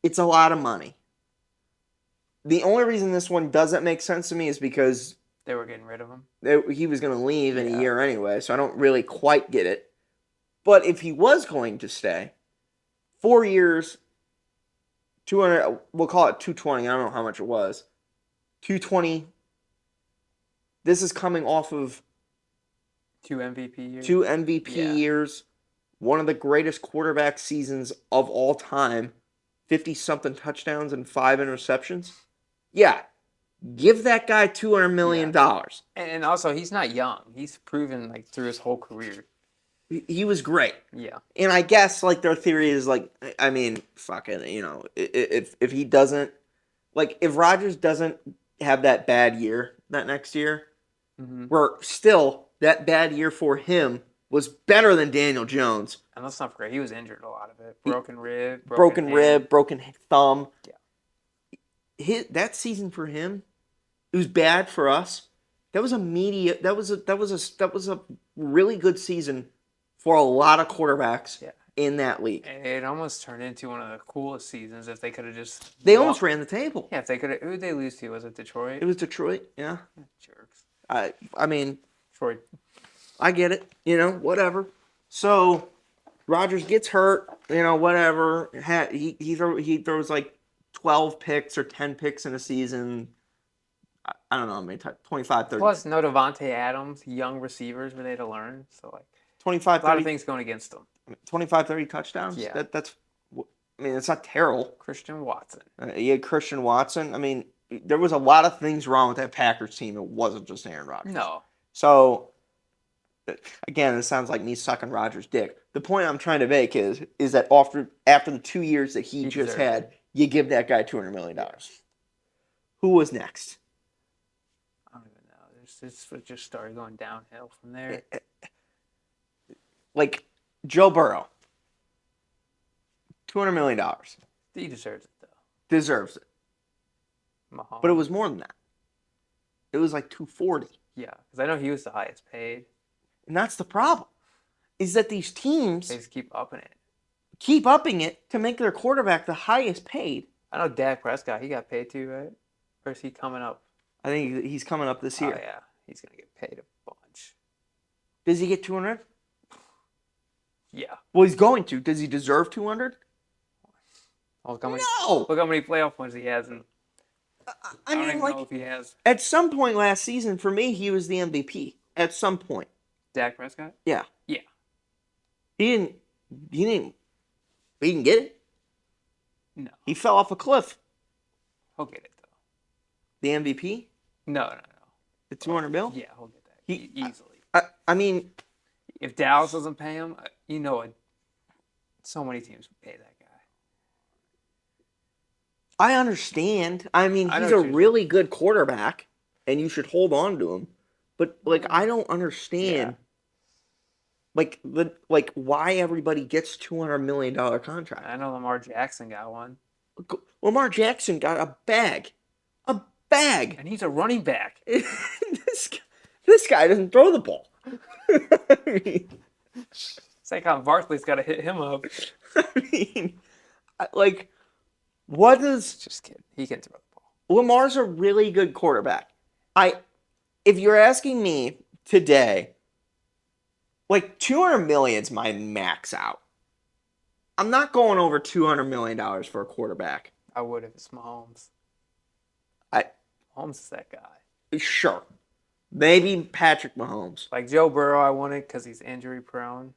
[SPEAKER 1] it's a lot of money. The only reason this one doesn't make sense to me is because
[SPEAKER 2] They were getting rid of him.
[SPEAKER 1] he was going to leave in
[SPEAKER 2] Yeah.
[SPEAKER 1] a year anyway, so I don't really quite get it. But if he was going to stay, 4 years, 200, we'll call it 220. I don't know how much it was. 220. This is coming off of
[SPEAKER 2] 2 MVP years.
[SPEAKER 1] 2 MVP
[SPEAKER 2] Yeah.
[SPEAKER 1] years, one of the greatest quarterback seasons of all time, 50-something touchdowns and 5 interceptions. Yeah, give that guy $200 million.
[SPEAKER 2] And also, he's not young. He's proven like through his whole career.
[SPEAKER 1] He was great.
[SPEAKER 2] Yeah.
[SPEAKER 1] And I guess their theory is I mean, fucking, if he doesn't, if Rodgers doesn't have that bad year that next year,
[SPEAKER 2] Mm-hmm.
[SPEAKER 1] where still that bad year for him was better than Daniel Jones.
[SPEAKER 2] And let's not forget, he was injured a lot of it. Broken rib.
[SPEAKER 1] Broken
[SPEAKER 2] hand.
[SPEAKER 1] rib, broken thumb.
[SPEAKER 2] Yeah.
[SPEAKER 1] That season for him, it was bad for us. That was a really good season for a lot of quarterbacks in that league.
[SPEAKER 2] And it almost turned into one of the coolest seasons if they could have just.
[SPEAKER 1] They almost ran the table.
[SPEAKER 2] Yeah, if they could have. Who did they lose to? Was it Detroit?
[SPEAKER 1] It was Detroit, yeah.
[SPEAKER 2] Jerks.
[SPEAKER 1] I mean,
[SPEAKER 2] Detroit.
[SPEAKER 1] I get it, whatever. So Rodgers gets hurt, whatever. He throws 12 picks or 10 picks in a season. I don't know how many times. 25, 30.
[SPEAKER 2] Plus, no Devontae Adams, young receivers were they to learn. So, like,
[SPEAKER 1] 25,
[SPEAKER 2] a lot
[SPEAKER 1] 30,
[SPEAKER 2] of things going against them.
[SPEAKER 1] 25, 30 touchdowns.
[SPEAKER 2] Yeah.
[SPEAKER 1] That's. I mean, it's not terrible.
[SPEAKER 2] Christian Watson.
[SPEAKER 1] You had Christian Watson. I mean, there was a lot of things wrong with that Packers team. It wasn't just Aaron Rodgers.
[SPEAKER 2] No.
[SPEAKER 1] So, again, it sounds like me sucking Rodgers' dick. The point I'm trying to make is that after the 2 years that he just
[SPEAKER 2] deserved
[SPEAKER 1] had,
[SPEAKER 2] it.
[SPEAKER 1] you give that guy $200 million. Who was next?
[SPEAKER 2] I don't even know. This just started going downhill from there.
[SPEAKER 1] Like Joe Burrow, $200 million.
[SPEAKER 2] He deserves it, though.
[SPEAKER 1] Deserves it.
[SPEAKER 2] Mahomes.
[SPEAKER 1] But it was more than that. It was like 240.
[SPEAKER 2] Yeah, because I know he was the highest paid.
[SPEAKER 1] And that's the problem. Is that these teams
[SPEAKER 2] They just keep upping it.
[SPEAKER 1] keep upping it to make their quarterback the highest paid.
[SPEAKER 2] I know Dak Prescott, he got paid too, right? Or is he coming up?
[SPEAKER 1] I think he's coming up this year.
[SPEAKER 2] Oh, yeah. He's going to get paid a bunch.
[SPEAKER 1] Does he get 200?
[SPEAKER 2] Yeah.
[SPEAKER 1] Well, he's going to. Does he deserve 200?
[SPEAKER 2] Look how many,
[SPEAKER 1] No.
[SPEAKER 2] look how many playoff wins he has. And
[SPEAKER 1] I
[SPEAKER 2] don't
[SPEAKER 1] mean,
[SPEAKER 2] even
[SPEAKER 1] like
[SPEAKER 2] know if he has.
[SPEAKER 1] at some point last season, for me, he was the MVP. At some point,
[SPEAKER 2] Dak Prescott?
[SPEAKER 1] yeah.
[SPEAKER 2] Yeah.
[SPEAKER 1] He didn't. He didn't get it.
[SPEAKER 2] No.
[SPEAKER 1] He fell off a cliff.
[SPEAKER 2] He'll get it, though.
[SPEAKER 1] The MVP,
[SPEAKER 2] No.
[SPEAKER 1] the 200 mil.
[SPEAKER 2] Yeah, he'll get that
[SPEAKER 1] He-
[SPEAKER 2] easily.
[SPEAKER 1] I mean,
[SPEAKER 2] If Dallas doesn't pay him, you know it. So many teams would pay that guy.
[SPEAKER 1] I understand. I mean,
[SPEAKER 2] I know
[SPEAKER 1] he's a
[SPEAKER 2] what you're
[SPEAKER 1] really good quarterback, and you should hold on to him. But like, I don't understand. Like why everybody gets $200 million contract.
[SPEAKER 2] I know Lamar Jackson got one.
[SPEAKER 1] Lamar Jackson got a bag.
[SPEAKER 2] And he's a running back.
[SPEAKER 1] this guy doesn't throw the ball. I mean,
[SPEAKER 2] Saquon Barkley's got to hit him up.
[SPEAKER 1] like, what does
[SPEAKER 2] Just kidding. He can throw the ball.
[SPEAKER 1] Lamar's a really good quarterback. If you're asking me today, like 200 million's my max out. I'm not going over $200 million for a quarterback.
[SPEAKER 2] I would if it's Mahomes.
[SPEAKER 1] I
[SPEAKER 2] Mahomes is that guy.
[SPEAKER 1] sure, maybe Patrick Mahomes.
[SPEAKER 2] Like Joe Burrow, I wanted because he's injury prone.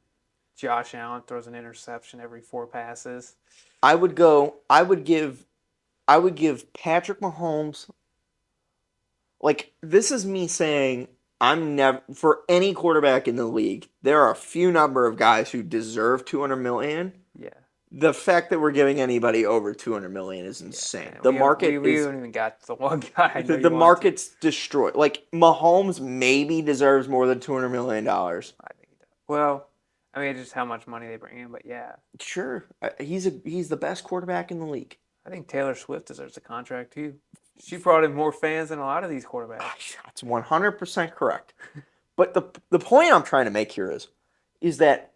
[SPEAKER 2] Josh Allen throws an interception every 4 passes.
[SPEAKER 1] I would give Patrick Mahomes. Like, this is me saying I'm never, for any quarterback in the league, there are a few number of guys who deserve 200 million.
[SPEAKER 2] Yeah.
[SPEAKER 1] The fact that we're giving anybody over 200 million is insane.
[SPEAKER 2] Yeah,
[SPEAKER 1] The
[SPEAKER 2] we
[SPEAKER 1] market
[SPEAKER 2] we
[SPEAKER 1] is
[SPEAKER 2] haven't even got to the one guy. I know
[SPEAKER 1] the
[SPEAKER 2] you want
[SPEAKER 1] market's destroyed. Like, Mahomes maybe deserves more than $200 million.
[SPEAKER 2] to. I think he does. Well, I mean, just how much money they bring in, but yeah.
[SPEAKER 1] Sure. He's the best quarterback in the league.
[SPEAKER 2] I think Taylor Swift deserves a contract too. She brought in more fans than a lot of these quarterbacks.
[SPEAKER 1] That's 100% correct. But the point I'm trying to make here is that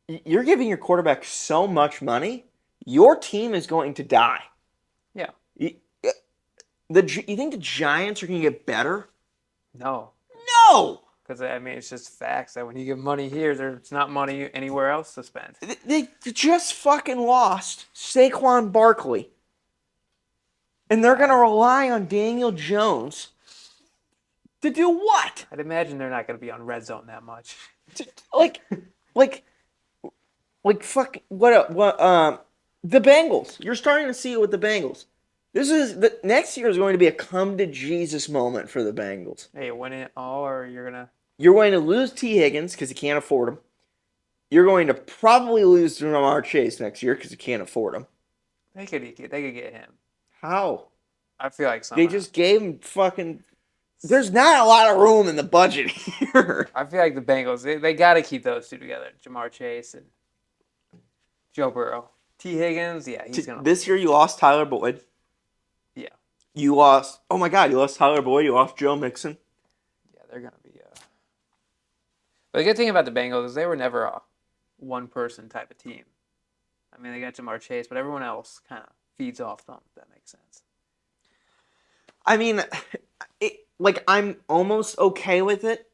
[SPEAKER 1] you're giving your quarterback so much money, your team is going to die.
[SPEAKER 2] Yeah.
[SPEAKER 1] You think the Giants are going to get better?
[SPEAKER 2] No.
[SPEAKER 1] No!
[SPEAKER 2] Because, I mean, it's just facts that when you give money here, there's not money anywhere else to spend.
[SPEAKER 1] They just fucking lost Saquon Barkley. And they're going to rely on Daniel Jones to do what?
[SPEAKER 2] I'd imagine they're not going to be on red zone that much.
[SPEAKER 1] Like fuck the Bengals. You're starting to see it with the Bengals. The next year is going to be a come to Jesus moment for the Bengals.
[SPEAKER 2] Hey, you win it all, or you're going to.
[SPEAKER 1] You're going to lose T. Higgins because you can't afford him. You're going to probably lose Jamar Chase next year because you can't afford him.
[SPEAKER 2] They could get him.
[SPEAKER 1] How?
[SPEAKER 2] I feel like
[SPEAKER 1] They just gave him fucking. There's not a lot of room in the budget here.
[SPEAKER 2] I feel like the Bengals, they got to keep those two together. Jamar Chase and Joe Burrow. T. Higgins, yeah, he's going to.
[SPEAKER 1] This year you lost Tyler Boyd.
[SPEAKER 2] Yeah.
[SPEAKER 1] You lost. Oh my God! You lost Tyler Boyd. You lost Joe Mixon.
[SPEAKER 2] Yeah, they're going to be. But the good thing about the Bengals is they were never a one-person type of team. I mean, they got Jamar Chase, but everyone else kind of feeds off them, if that makes sense.
[SPEAKER 1] I mean, I'm almost okay with it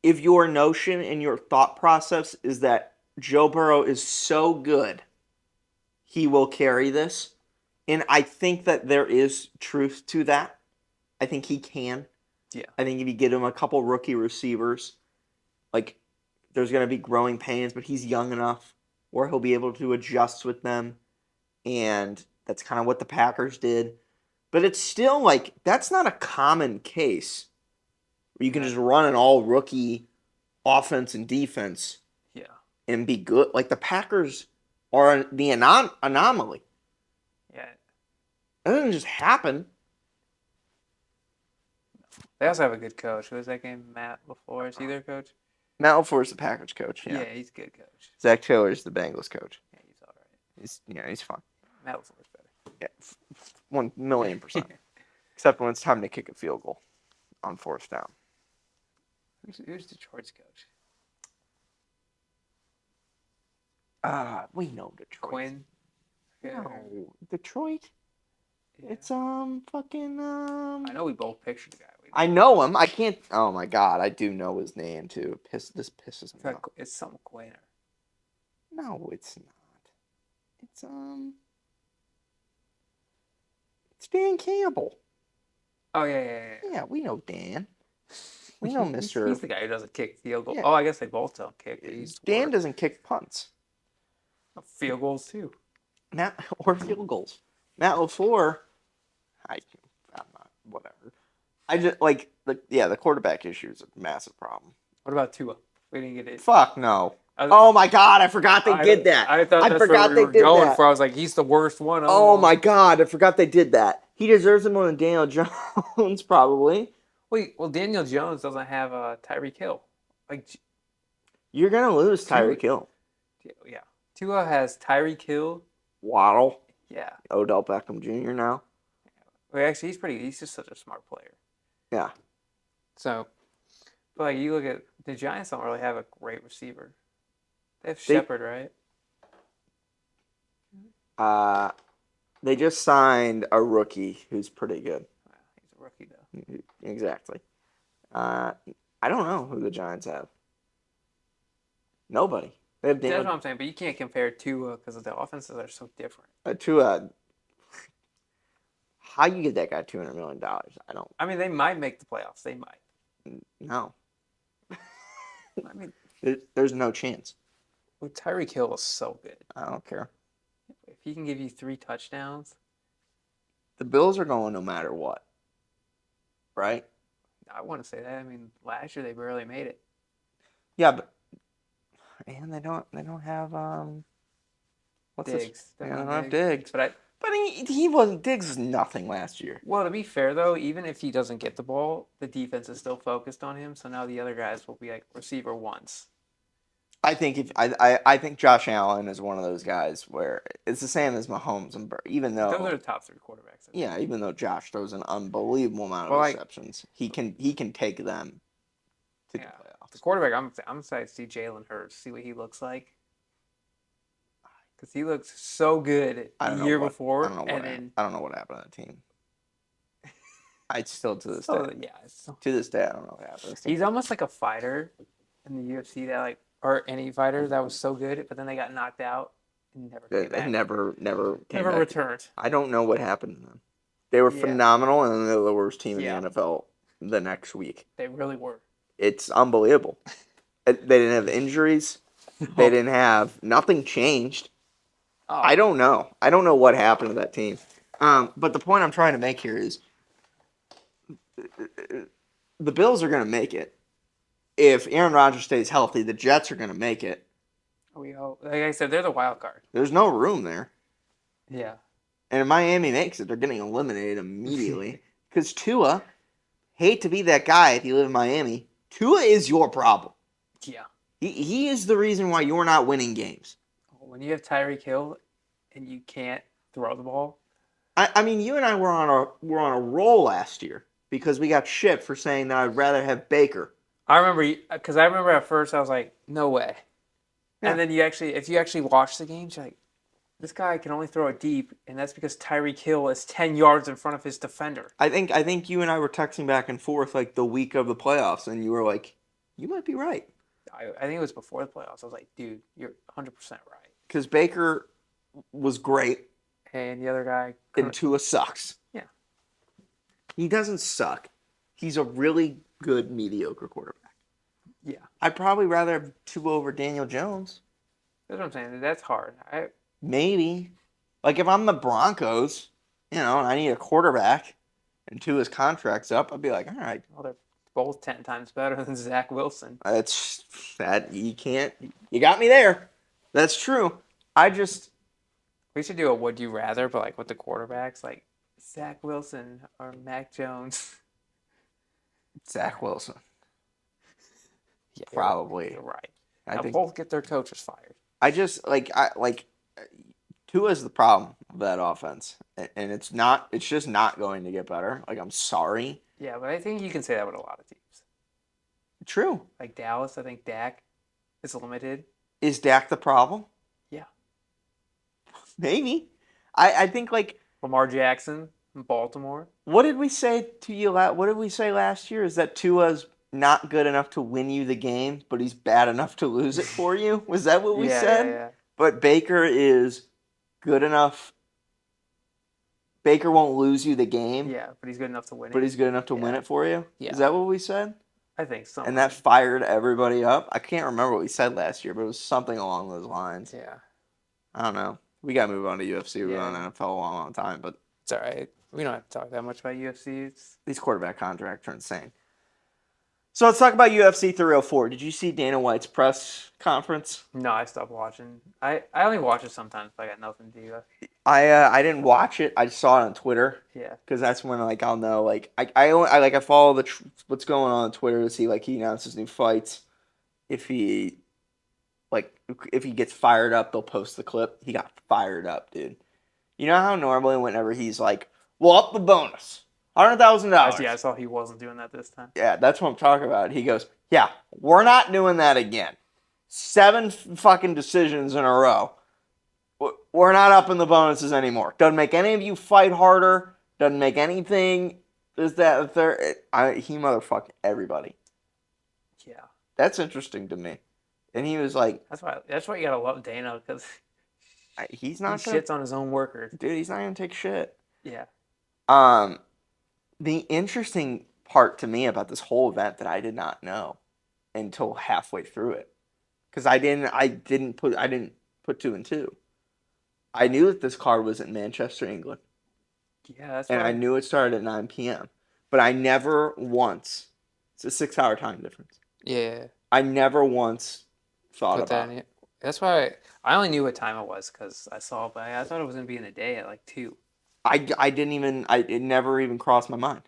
[SPEAKER 1] if your notion and your thought process is that Joe Burrow is so good, he will carry this And I think that there is truth to that. I think he can.
[SPEAKER 2] Yeah.
[SPEAKER 1] I think if you get him a couple rookie receivers, like there's going to be growing pains, but he's young enough where he'll be able to adjust with them. And that's kind of what the Packers did. But it's still like, that's not a common case where you can just run an all rookie offense and defense
[SPEAKER 2] Yeah.
[SPEAKER 1] and be good. Like the Packers are the anomaly.
[SPEAKER 2] Yeah.
[SPEAKER 1] It doesn't just happen.
[SPEAKER 2] They also have a good coach. Who was that game? Matt LaFleur. Is he their coach?
[SPEAKER 1] Matt LaFleur is the Packers coach. Yeah.
[SPEAKER 2] He's a good coach.
[SPEAKER 1] Zach Taylor is the Bengals coach.
[SPEAKER 2] Yeah, he's all right.
[SPEAKER 1] He's fine.
[SPEAKER 2] Matt LaFleur's better.
[SPEAKER 1] Yeah, 1,000,000%. Except when it's time to kick a field goal on 4th down.
[SPEAKER 2] Who's Detroit's coach?
[SPEAKER 1] We know Detroit.
[SPEAKER 2] Quinn.
[SPEAKER 1] No, Detroit.
[SPEAKER 2] Yeah.
[SPEAKER 1] It's fucking
[SPEAKER 2] I know we both pictured the guy.
[SPEAKER 1] I know him. I can't. Oh my god, I do know his name too. This pisses me off.
[SPEAKER 2] It's some Quinn.
[SPEAKER 1] No, it's not. It's It's Dan Campbell.
[SPEAKER 2] Oh yeah.
[SPEAKER 1] Yeah, we know Dan. We know Mister.
[SPEAKER 2] He's the guy who doesn't kick field goals.
[SPEAKER 1] Yeah.
[SPEAKER 2] Oh, I guess they both don't kick.
[SPEAKER 1] Dan doesn't kick punts.
[SPEAKER 2] Field goals too.
[SPEAKER 1] Or field goals. Matt LaFleur. I'm not. Whatever. I just like the quarterback issue is a massive problem.
[SPEAKER 2] What about Tua? We didn't get it.
[SPEAKER 1] Fuck no. Oh my god, I forgot they did that.
[SPEAKER 2] I thought that's
[SPEAKER 1] forgot
[SPEAKER 2] where we
[SPEAKER 1] they
[SPEAKER 2] were
[SPEAKER 1] did
[SPEAKER 2] going
[SPEAKER 1] that.
[SPEAKER 2] for. I was like, he's the worst one.
[SPEAKER 1] Oh my god, I forgot they did that. He deserves it more than Daniel Jones, probably.
[SPEAKER 2] Wait, well, Daniel Jones doesn't have Tyreek Hill. Like,
[SPEAKER 1] You're gonna lose Tyreek Hill.
[SPEAKER 2] yeah. Tua has Tyreek Hill.
[SPEAKER 1] Waddle.
[SPEAKER 2] Yeah.
[SPEAKER 1] Odell Beckham Jr. now.
[SPEAKER 2] Well, actually, he's just such a smart player.
[SPEAKER 1] Yeah.
[SPEAKER 2] So, but like you look at the Giants, don't really have a great receiver. They have Shepard, right?
[SPEAKER 1] They just signed a rookie who's pretty good.
[SPEAKER 2] He's a rookie though.
[SPEAKER 1] Exactly. I don't know who the Giants have. Nobody. They have
[SPEAKER 2] That's what I'm saying, but you can't compare Tua because the offenses are so different.
[SPEAKER 1] How you get that guy $200 million? I don't.
[SPEAKER 2] I mean, they might make the playoffs. They might.
[SPEAKER 1] No.
[SPEAKER 2] I mean,
[SPEAKER 1] there's no chance.
[SPEAKER 2] well, Tyreek Hill is so good.
[SPEAKER 1] I don't care.
[SPEAKER 2] If he can give you 3 touchdowns,
[SPEAKER 1] the Bills are going no matter what. Right?
[SPEAKER 2] I want to say that. I mean, last year they barely made it.
[SPEAKER 1] Yeah, but and they don't have what's
[SPEAKER 2] Diggs.
[SPEAKER 1] this? They don't have Diggs.
[SPEAKER 2] But
[SPEAKER 1] he wasn't. Diggs was nothing last year.
[SPEAKER 2] well, to be fair though, even if he doesn't get the ball, the defense is still focused on him. So now the other guys will be like receiver ones.
[SPEAKER 1] I think I think Josh Allen is one of those guys where it's the same as Mahomes and Burr. Even though
[SPEAKER 2] Those are the top 3 quarterbacks.
[SPEAKER 1] yeah, even though Josh throws an unbelievable amount of receptions, he can take them to the playoffs.
[SPEAKER 2] The quarterback, I'm excited to see Jalen Hurts, see what he looks like. Because he looks so good the year before.
[SPEAKER 1] I don't know what happened to that team. I still to this day I don't know what happened.
[SPEAKER 2] He's almost like a fighter in the UFC that like or any fighter that was so good, but then they got knocked out and never came back.
[SPEAKER 1] Never came back.
[SPEAKER 2] Returned.
[SPEAKER 1] I don't know what happened to them. They were phenomenal, and they're the worst team in the NFL the next week.
[SPEAKER 2] They really were.
[SPEAKER 1] It's unbelievable. They didn't have injuries. They didn't have nothing changed. Oh. I don't know. I don't know what happened to that team. But the point I'm trying to make here is the Bills are going to make it. If Aaron Rodgers stays healthy, the Jets are going to make it.
[SPEAKER 2] We hope. Like I said, they're the wild card.
[SPEAKER 1] There's no room there.
[SPEAKER 2] Yeah.
[SPEAKER 1] And if Miami makes it, they're getting eliminated immediately. Because Tua, hate to be that guy if you live in Miami, Tua is your problem.
[SPEAKER 2] Yeah.
[SPEAKER 1] He is the reason why you're not winning games.
[SPEAKER 2] When you have Tyreek Hill and you can't throw the ball.
[SPEAKER 1] I mean, you and I were on a roll last year because we got shit for saying that I'd rather have Baker.
[SPEAKER 2] I remember at first I was like, no way. Yeah. And then if you actually watch the games, you're like, this guy can only throw it deep, and that's because Tyreek Hill is 10 yards in front of his defender.
[SPEAKER 1] I think you and I were texting back and forth like the week of the playoffs, and you were like, you might be right.
[SPEAKER 2] I think it was before the playoffs. I was like, dude, you're 100% right.
[SPEAKER 1] Because Baker was great.
[SPEAKER 2] and the other guy.
[SPEAKER 1] And Tua sucks.
[SPEAKER 2] Yeah.
[SPEAKER 1] He doesn't suck. He's a really good, mediocre quarterback.
[SPEAKER 2] Yeah.
[SPEAKER 1] I'd probably rather have Tua over Daniel Jones.
[SPEAKER 2] That's what I'm saying. That's hard.
[SPEAKER 1] Maybe. Like, if I'm the Broncos, and I need a quarterback, and Tua's contract's up, I'd be like, all right.
[SPEAKER 2] Well, they're both 10 times better than Zach Wilson.
[SPEAKER 1] You got me there. That's true.
[SPEAKER 2] We should do a would you rather, but like with the quarterbacks, like Zach Wilson or Mac Jones.
[SPEAKER 1] Zach Wilson.
[SPEAKER 2] Yeah,
[SPEAKER 1] Probably.
[SPEAKER 2] You're right.
[SPEAKER 1] I
[SPEAKER 2] Now
[SPEAKER 1] think
[SPEAKER 2] both get their coaches fired.
[SPEAKER 1] Tua's the problem of that offense. And it's just not going to get better. Like, I'm sorry.
[SPEAKER 2] Yeah, but I think you can say that with a lot of teams.
[SPEAKER 1] True.
[SPEAKER 2] Like Dallas, I think Dak is limited.
[SPEAKER 1] Is Dak the problem?
[SPEAKER 2] Yeah.
[SPEAKER 1] Maybe. I think, like,
[SPEAKER 2] Lamar Jackson in Baltimore.
[SPEAKER 1] what did we say to you? What did we say last year? Is that Tua's not good enough to win you the game, but he's bad enough to lose it for you? Was that what we said?
[SPEAKER 2] Yeah.
[SPEAKER 1] But Baker is good enough. Baker won't lose you the game,
[SPEAKER 2] Yeah, but he's good enough to win
[SPEAKER 1] but
[SPEAKER 2] it.
[SPEAKER 1] he's good enough to win
[SPEAKER 2] Yeah.
[SPEAKER 1] it for you.
[SPEAKER 2] Yeah.
[SPEAKER 1] Is that what we said?
[SPEAKER 2] I think so.
[SPEAKER 1] And that fired everybody up. I can't remember what we said last year, but it was something along those lines.
[SPEAKER 2] Yeah.
[SPEAKER 1] I don't know. We got to move on to UFC. We've been
[SPEAKER 2] Yeah.
[SPEAKER 1] on NFL a long time, but
[SPEAKER 2] It's all right. We don't have to talk that much about UFC.
[SPEAKER 1] these quarterback contracts are insane. So let's talk about UFC 304. Did you see Dana White's press conference?
[SPEAKER 2] No, I stopped watching. I only watch it sometimes if I got nothing to do.
[SPEAKER 1] I didn't watch it. I just saw it on Twitter
[SPEAKER 2] Yeah.
[SPEAKER 1] because that's when I'll know I follow what's going on Twitter to see he announces new fights. If he gets fired up, they'll post the clip. He got fired up, dude. You know how normally whenever he's like, "We'll up the bonus, $100,000."
[SPEAKER 2] Yeah, I saw he wasn't doing that this time.
[SPEAKER 1] Yeah, that's what I'm talking about. He goes, "Yeah, we're not doing that again. 7 fucking decisions in a row. We're not upping the bonuses anymore. Doesn't make any of you fight harder. Doesn't make anything. Is that third? He motherfucked everybody.
[SPEAKER 2] Yeah.
[SPEAKER 1] That's interesting to me." And he was like,
[SPEAKER 2] That's why you gotta love Dana because
[SPEAKER 1] "He's
[SPEAKER 2] he
[SPEAKER 1] not gonna,
[SPEAKER 2] shits on his own workers.
[SPEAKER 1] dude. He's not gonna take shit."
[SPEAKER 2] Yeah.
[SPEAKER 1] The interesting part to me about this whole event that I did not know until halfway through it, because I didn't put 2 and 2. I knew that this card was in Manchester, England,
[SPEAKER 2] Yeah, that's
[SPEAKER 1] and
[SPEAKER 2] why.
[SPEAKER 1] I knew it started at 9 p.m. But I never once. It's a 6-hour time difference.
[SPEAKER 2] Yeah.
[SPEAKER 1] I never once thought
[SPEAKER 2] Put that
[SPEAKER 1] about
[SPEAKER 2] in
[SPEAKER 1] it.
[SPEAKER 2] it. That's why I only knew what time it was because I saw it, but I thought it was gonna be in the day at like 2.
[SPEAKER 1] It never even crossed my mind.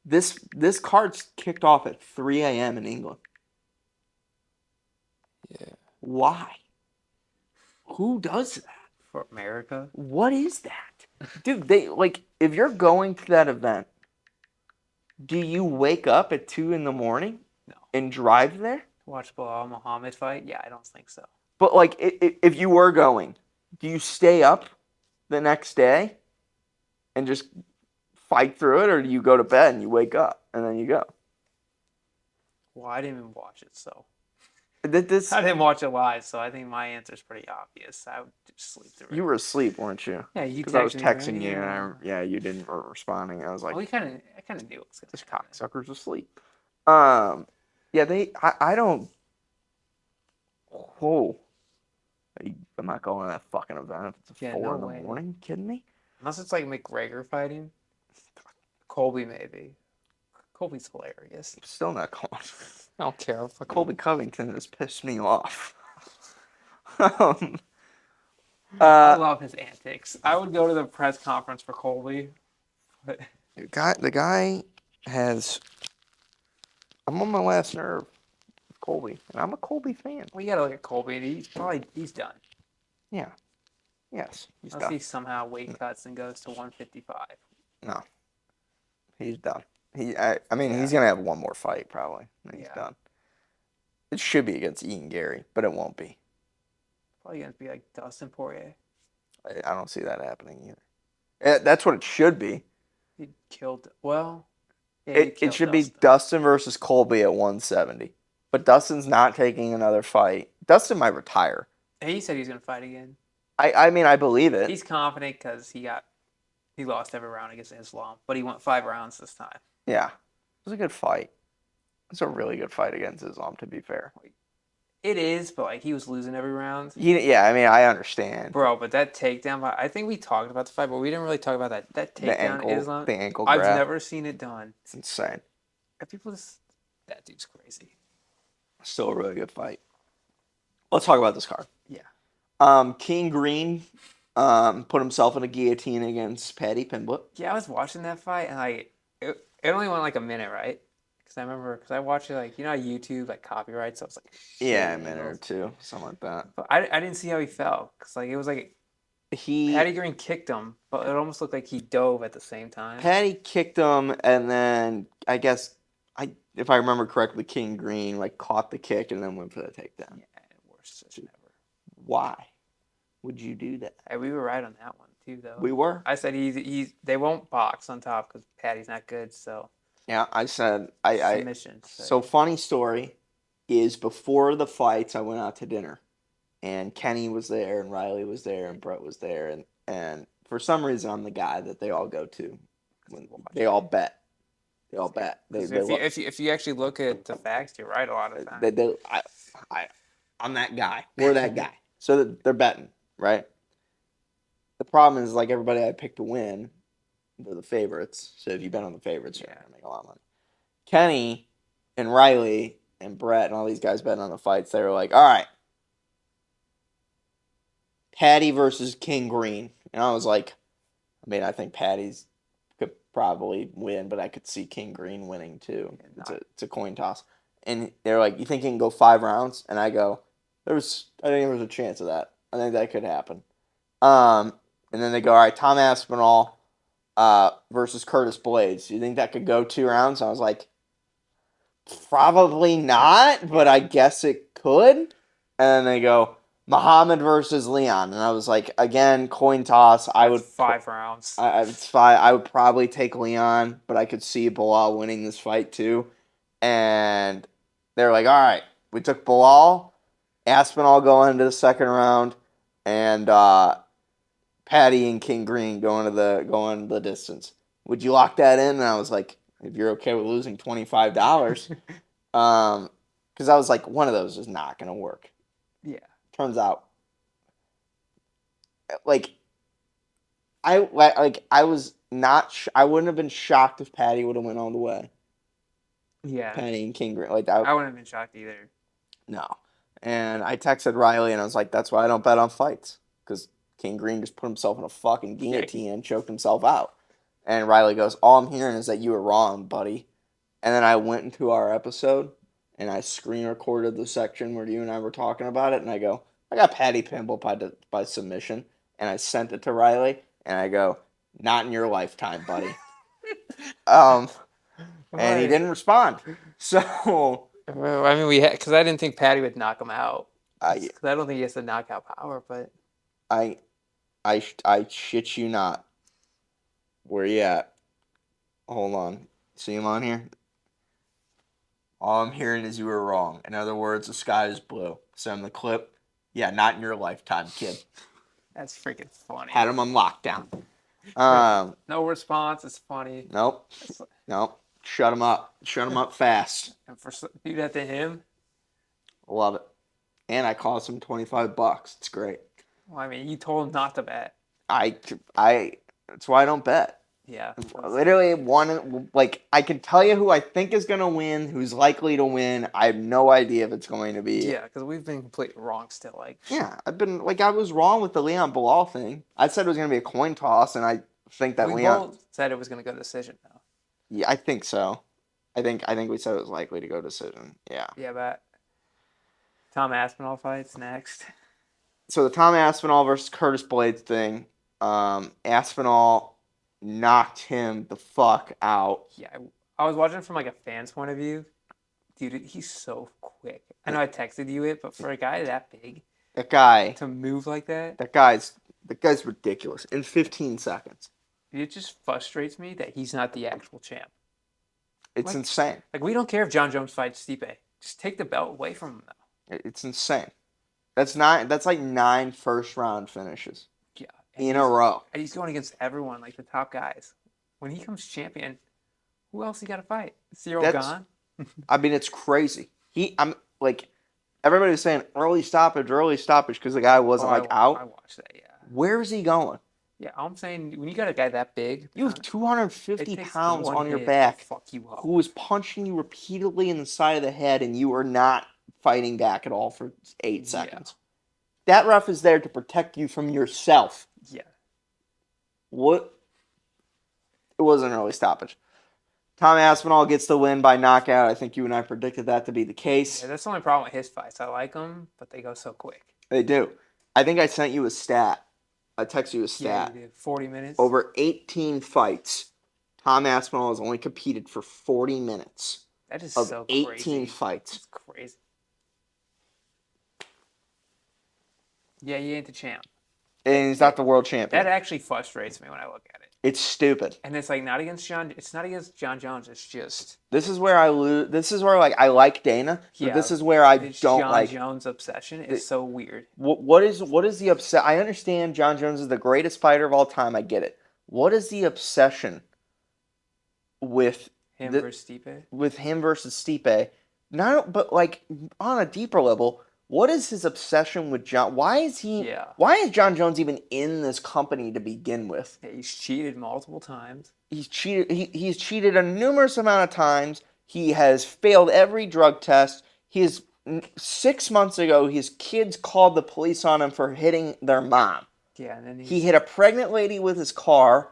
[SPEAKER 1] This card kicked off at 3 a.m. in England.
[SPEAKER 2] Yeah.
[SPEAKER 1] Why? Who does that?
[SPEAKER 2] For America.
[SPEAKER 1] What is that? Dude, if you're going to that event, do you wake up at 2 in the morning?
[SPEAKER 2] No.
[SPEAKER 1] And drive there?
[SPEAKER 2] Watch Bilal Muhammad fight? Yeah, I don't think so.
[SPEAKER 1] But if you were going, do you stay up the next day and just fight through it, or do you go to bed and you wake up and then you go?
[SPEAKER 2] Well, I didn't even watch it, so
[SPEAKER 1] This
[SPEAKER 2] I didn't watch it live, so I think my answer is pretty obvious. I would just sleep through it.
[SPEAKER 1] You were asleep, weren't you?
[SPEAKER 2] Yeah, you
[SPEAKER 1] Because I was
[SPEAKER 2] texted me,
[SPEAKER 1] texting
[SPEAKER 2] right?
[SPEAKER 1] you, and you didn't were responding. I was like,
[SPEAKER 2] Well, I kind of knew it was
[SPEAKER 1] this
[SPEAKER 2] gonna happen.
[SPEAKER 1] cocksucker's asleep. I don't. Whoa. I'm not going to that fucking event if it's
[SPEAKER 2] Yeah,
[SPEAKER 1] 4
[SPEAKER 2] no
[SPEAKER 1] in the
[SPEAKER 2] way.
[SPEAKER 1] morning. You kidding me?
[SPEAKER 2] Unless it's like McGregor fighting. Colby maybe. Colby's hilarious.
[SPEAKER 1] I'm still not going.
[SPEAKER 2] I don't care.
[SPEAKER 1] Colby Covington has pissed me off.
[SPEAKER 2] I love his antics. I would go to the press conference for Colby. But
[SPEAKER 1] The guy has. I'm on my last nerve with Colby, and I'm a Colby fan.
[SPEAKER 2] well, you gotta look at Colby. He's done.
[SPEAKER 1] Yeah. Yes, he's
[SPEAKER 2] Unless
[SPEAKER 1] done.
[SPEAKER 2] he somehow weight cuts and goes to 155.
[SPEAKER 1] No, he's done. He's gonna have one more fight probably. And he's
[SPEAKER 2] Yeah.
[SPEAKER 1] done. It should be against Ian Gary, but it won't be.
[SPEAKER 2] Probably gonna be like Dustin Poirier.
[SPEAKER 1] I don't see that happening either. That's what it should be.
[SPEAKER 2] He killed. Well, yeah, he
[SPEAKER 1] It
[SPEAKER 2] killed
[SPEAKER 1] should be
[SPEAKER 2] Dustin.
[SPEAKER 1] Dustin versus Colby at 170. But Dustin's not taking another fight. Dustin might retire.
[SPEAKER 2] He said he's gonna fight again.
[SPEAKER 1] I mean, I believe it.
[SPEAKER 2] He's confident because he lost every round against Islam, but he went 5 rounds this time.
[SPEAKER 1] Yeah, it was a good fight. It was a really good fight against Islam, to be fair.
[SPEAKER 2] It is, but like he was losing every round.
[SPEAKER 1] Yeah, I mean, I understand
[SPEAKER 2] Bro, but that takedown, I think we talked about the fight, but we didn't really talk about that takedown Islam.
[SPEAKER 1] the ankle
[SPEAKER 2] I've
[SPEAKER 1] grab.
[SPEAKER 2] never seen it done.
[SPEAKER 1] It's insane.
[SPEAKER 2] People just, that dude's crazy.
[SPEAKER 1] Still a really good fight. Let's talk about this card.
[SPEAKER 2] Yeah.
[SPEAKER 1] King Green, put himself in a guillotine against Paddy Pimblett.
[SPEAKER 2] Yeah, I was watching that fight and it only went like a minute, right? Because I watched it like, how YouTube like copyright, so it's like
[SPEAKER 1] Yeah, a
[SPEAKER 2] shitty
[SPEAKER 1] minute or
[SPEAKER 2] angles.
[SPEAKER 1] two, something like that.
[SPEAKER 2] But I didn't see how he fell because like it was like Paddy Green kicked him, but it almost looked like he dove at the same time.
[SPEAKER 1] Paddy kicked him, and then I guess if I remember correctly, King Green like caught the kick and then went for the takedown.
[SPEAKER 2] Yeah, worst decision ever.
[SPEAKER 1] Why would you do that?
[SPEAKER 2] Hey, we were right on that one too, though.
[SPEAKER 1] We were.
[SPEAKER 2] I said they won't box on top because Paddy's not good. So
[SPEAKER 1] Yeah, I said
[SPEAKER 2] submission.
[SPEAKER 1] So funny story is before the fights, I went out to dinner, and Kenny was there, and Riley was there, and Brett was there, and for some reason, I'm the guy that they all go to. When they all bet. They all bet.
[SPEAKER 2] If you actually look at the facts, you're right a lot of times.
[SPEAKER 1] I'm that guy. We're that guy. So they're betting, right? The problem is, like everybody I picked to win, they're the favorites. So if you bet on the favorites, you're gonna make a lot of money. Kenny and Riley and Brett and all these guys betting on the fights. They were like, all right, Paddy versus King Green. And I was like, I mean, I think Paddy's could probably win, but I could see King Green winning too. It's a coin toss. And they're like, you think he can go 5 rounds? And I go, I think there was a chance of that. I think that could happen. And then they go, all right, Tom Aspinall versus Curtis Blades. Do you think that could go 2 rounds? I was like, probably not, but I guess it could. And then they go, Muhammad versus Leon. And I was like, again, coin toss. I would
[SPEAKER 2] 5 rounds.
[SPEAKER 1] It's 5. I would probably take Leon, but I could see Bilal winning this fight too. And they're like, all right, we took Bilal, Aspinall going into the second round, and Paddy and King Green going the distance. Would you lock that in? And I was like, if you're okay with losing $25, because I was like, one of those is not going to work.
[SPEAKER 2] Yeah.
[SPEAKER 1] Turns out, like, I was not. I wouldn't have been shocked if Paddy would have went all the way.
[SPEAKER 2] Yeah.
[SPEAKER 1] Paddy and King Green, I
[SPEAKER 2] wouldn't have been shocked either.
[SPEAKER 1] No, and I texted Riley and I was like, that's why I don't bet on fights, because King Green just put himself in a fucking guillotine and choked himself out. And Riley goes, all I'm hearing is that you were wrong, buddy. And then I went into our episode and I screen recorded the section where you and I were talking about it. And I go, I got Paddy Pimblett by submission. And I sent it to Riley and I go, not in your lifetime, buddy. And he didn't respond. So,
[SPEAKER 2] I mean, because I didn't think Paddy would knock him out.
[SPEAKER 1] I
[SPEAKER 2] don't think he has the knockout power, but
[SPEAKER 1] I shit you not. Where you at? Hold on. See him on here? All I'm hearing is you were wrong. In other words, the sky is blue. Send the clip. Yeah, not in your lifetime, kid.
[SPEAKER 2] That's freaking funny.
[SPEAKER 1] Had him on lockdown.
[SPEAKER 2] No response. It's funny.
[SPEAKER 1] Nope. Shut him up. Shut him up fast.
[SPEAKER 2] And do that to him.
[SPEAKER 1] Love it. And I cost him $25. It's great.
[SPEAKER 2] Well, I mean, you told him not to bet.
[SPEAKER 1] That's why I don't bet.
[SPEAKER 2] Yeah.
[SPEAKER 1] Literally, I can tell you who I think is going to win, who's likely to win. I have no idea if it's going to be.
[SPEAKER 2] Yeah, because we've been completely wrong still.
[SPEAKER 1] Yeah, I was wrong with the Leon Bilal thing. I said it was going to be a coin toss, and I think that
[SPEAKER 2] we both said it was going to go decision, though.
[SPEAKER 1] Yeah, I think so. I think we said it was likely to go decision. Yeah.
[SPEAKER 2] Yeah, but Tom Aspinall fights next.
[SPEAKER 1] So the Tom Aspinall versus Curtis Blades thing, Aspinall knocked him the fuck out.
[SPEAKER 2] Yeah, I was watching from a fan's point of view. Dude, he's so quick. I know I texted you it, but for a guy that big, to move like that,
[SPEAKER 1] that guy's ridiculous in 15 seconds.
[SPEAKER 2] It just frustrates me that he's not the actual champ.
[SPEAKER 1] It's insane.
[SPEAKER 2] We don't care if John Jones fights Stipe. Just take the belt away from him now.
[SPEAKER 1] It's insane. That's not. That's like 9 first-round finishes
[SPEAKER 2] Yeah,
[SPEAKER 1] in a row.
[SPEAKER 2] and he's going against everyone, like the top guys. When he comes champion, who else he got to fight? Cyril
[SPEAKER 1] That's.
[SPEAKER 2] Gahn?
[SPEAKER 1] I mean, it's crazy. I'm like, everybody was saying early stoppage because the guy
[SPEAKER 2] Oh,
[SPEAKER 1] wasn't like
[SPEAKER 2] I
[SPEAKER 1] out.
[SPEAKER 2] watched that. Yeah,
[SPEAKER 1] Where is he going?
[SPEAKER 2] yeah. I'm saying when you got a guy that big,
[SPEAKER 1] You have
[SPEAKER 2] it
[SPEAKER 1] 250
[SPEAKER 2] takes
[SPEAKER 1] pounds
[SPEAKER 2] one
[SPEAKER 1] on your
[SPEAKER 2] hit to
[SPEAKER 1] back
[SPEAKER 2] fuck you up.
[SPEAKER 1] who is punching you repeatedly in the side of the head, and you are not fighting back at all for 8 seconds. That ref is there to protect you from yourself.
[SPEAKER 2] Yeah.
[SPEAKER 1] What? It wasn't an early stoppage. Tom Aspinall gets the win by knockout. I think you and I predicted that to be the case.
[SPEAKER 2] Yeah, that's the only problem with his fights. I like them, but they go so quick.
[SPEAKER 1] They do. I think I sent you a stat. I texted you a
[SPEAKER 2] Yeah,
[SPEAKER 1] stat.
[SPEAKER 2] you did 40 minutes.
[SPEAKER 1] Over 18 fights, Tom Aspinall has only competed for 40 minutes
[SPEAKER 2] That is
[SPEAKER 1] of
[SPEAKER 2] so
[SPEAKER 1] 18
[SPEAKER 2] crazy.
[SPEAKER 1] fights.
[SPEAKER 2] It's crazy. Yeah, he ain't the champ.
[SPEAKER 1] And he's not the world
[SPEAKER 2] That
[SPEAKER 1] champion.
[SPEAKER 2] actually frustrates me when I look at it.
[SPEAKER 1] It's stupid.
[SPEAKER 2] And it's like not against John. It's not against John Jones. It's just
[SPEAKER 1] This is where I lose. This is where like I like Dana, but
[SPEAKER 2] yeah.
[SPEAKER 1] this is where I
[SPEAKER 2] It's
[SPEAKER 1] don't
[SPEAKER 2] John
[SPEAKER 1] like.
[SPEAKER 2] Jones' obsession is so weird.
[SPEAKER 1] What is the upset? I understand John Jones is the greatest fighter of all time. I get it. What is the obsession with
[SPEAKER 2] Him
[SPEAKER 1] the,
[SPEAKER 2] versus Stipe.
[SPEAKER 1] with him versus Stipe? Not, but like on a deeper level, what is his obsession with John? Why is he?
[SPEAKER 2] Yeah.
[SPEAKER 1] Why is John Jones even in this company to begin with?
[SPEAKER 2] Yeah, he's cheated multiple times.
[SPEAKER 1] He's cheated. He's cheated a numerous amount of times. He has failed every drug test. 6 months ago, his kids called the police on him for hitting their mom.
[SPEAKER 2] Yeah, and then
[SPEAKER 1] He hit a pregnant lady with his car.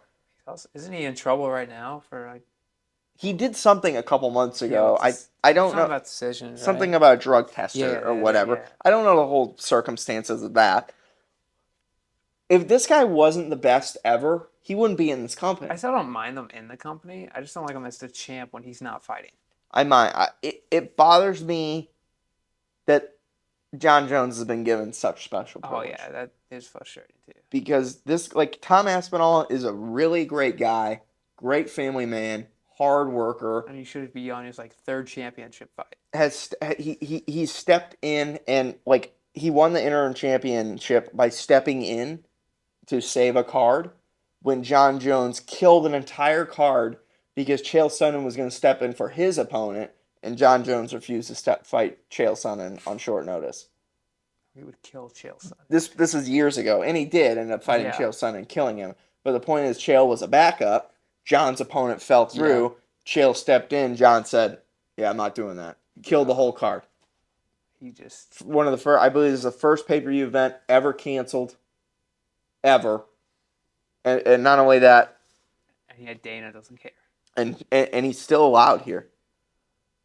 [SPEAKER 2] Isn't he in trouble right now for like?
[SPEAKER 1] He did something a couple months ago.
[SPEAKER 2] Yeah,
[SPEAKER 1] I don't know.
[SPEAKER 2] about decisions.
[SPEAKER 1] Something
[SPEAKER 2] right?
[SPEAKER 1] about a drug test
[SPEAKER 2] Yeah,
[SPEAKER 1] or whatever.
[SPEAKER 2] yeah.
[SPEAKER 1] I don't know the whole circumstances of that. If this guy wasn't the best ever, he wouldn't be in this company.
[SPEAKER 2] I still don't mind him in the company. I just don't like him as the champ when he's not fighting.
[SPEAKER 1] It bothers me that John Jones has been given such special privilege.
[SPEAKER 2] Oh yeah, that is frustrating too.
[SPEAKER 1] Because this, like, Tom Aspinall is a really great guy, great family man, hard worker.
[SPEAKER 2] And he should be on his like third championship fight.
[SPEAKER 1] He's stepped in and like he won the interim championship by stepping in to save a card when John Jones killed an entire card because Chael Sonnen was going to step in for his opponent, and John Jones refused to fight Chael Sonnen on short notice.
[SPEAKER 2] He would kill Chael Sonnen.
[SPEAKER 1] This was years ago, and he did end up fighting
[SPEAKER 2] Yeah.
[SPEAKER 1] Chael Sonnen and killing him. But the point is, Chael was a backup. John's opponent fell through. Chael stepped in. John said, "Yeah, I'm not doing that." Killed the whole card.
[SPEAKER 2] He just
[SPEAKER 1] One of the first, I believe, this is the first pay-per-view event ever canceled, ever. And not only that,
[SPEAKER 2] and yet Dana doesn't care.
[SPEAKER 1] and he's still allowed here.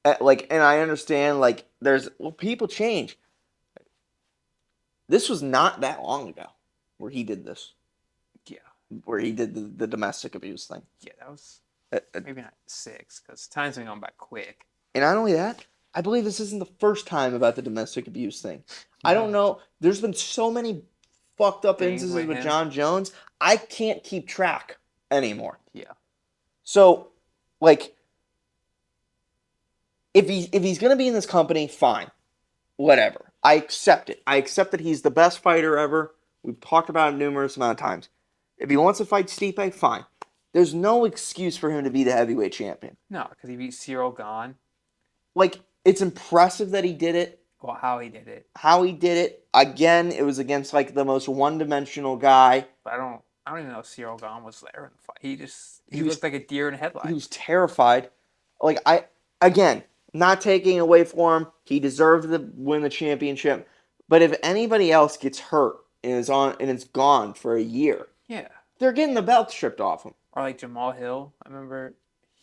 [SPEAKER 1] And I understand, like, people change. This was not that long ago where he did this.
[SPEAKER 2] Yeah.
[SPEAKER 1] Where he did the domestic abuse thing.
[SPEAKER 2] Yeah, that was
[SPEAKER 1] Uh,
[SPEAKER 2] maybe not 6 because time's been going by quick.
[SPEAKER 1] And not only that, I believe this isn't the first time about the domestic abuse thing. I don't know. There's been so many fucked up
[SPEAKER 2] Things
[SPEAKER 1] instances with
[SPEAKER 2] him.
[SPEAKER 1] John Jones. I can't keep track anymore.
[SPEAKER 2] Yeah.
[SPEAKER 1] So, like, if he's gonna be in this company, fine, whatever. I accept it. I accept that he's the best fighter ever. We've talked about it numerous amount of times. If he wants to fight Stipe, fine. There's no excuse for him to be the heavyweight champion.
[SPEAKER 2] No, because he beat Cyril Gahn.
[SPEAKER 1] Like, it's impressive that he did it.
[SPEAKER 2] Well, how he did it,
[SPEAKER 1] How he did it. Again, it was against like the most one-dimensional guy.
[SPEAKER 2] but I don't even know if Cyril Gahn was there in the fight. He
[SPEAKER 1] He was-
[SPEAKER 2] looked like a deer in a headlight.
[SPEAKER 1] He was terrified. Like, again, not taking away for him. He deserved to win the championship. But if anybody else gets hurt and is gone for a year,
[SPEAKER 2] Yeah.
[SPEAKER 1] they're getting the belt stripped off him.
[SPEAKER 2] Or like Jamal Hill. I remember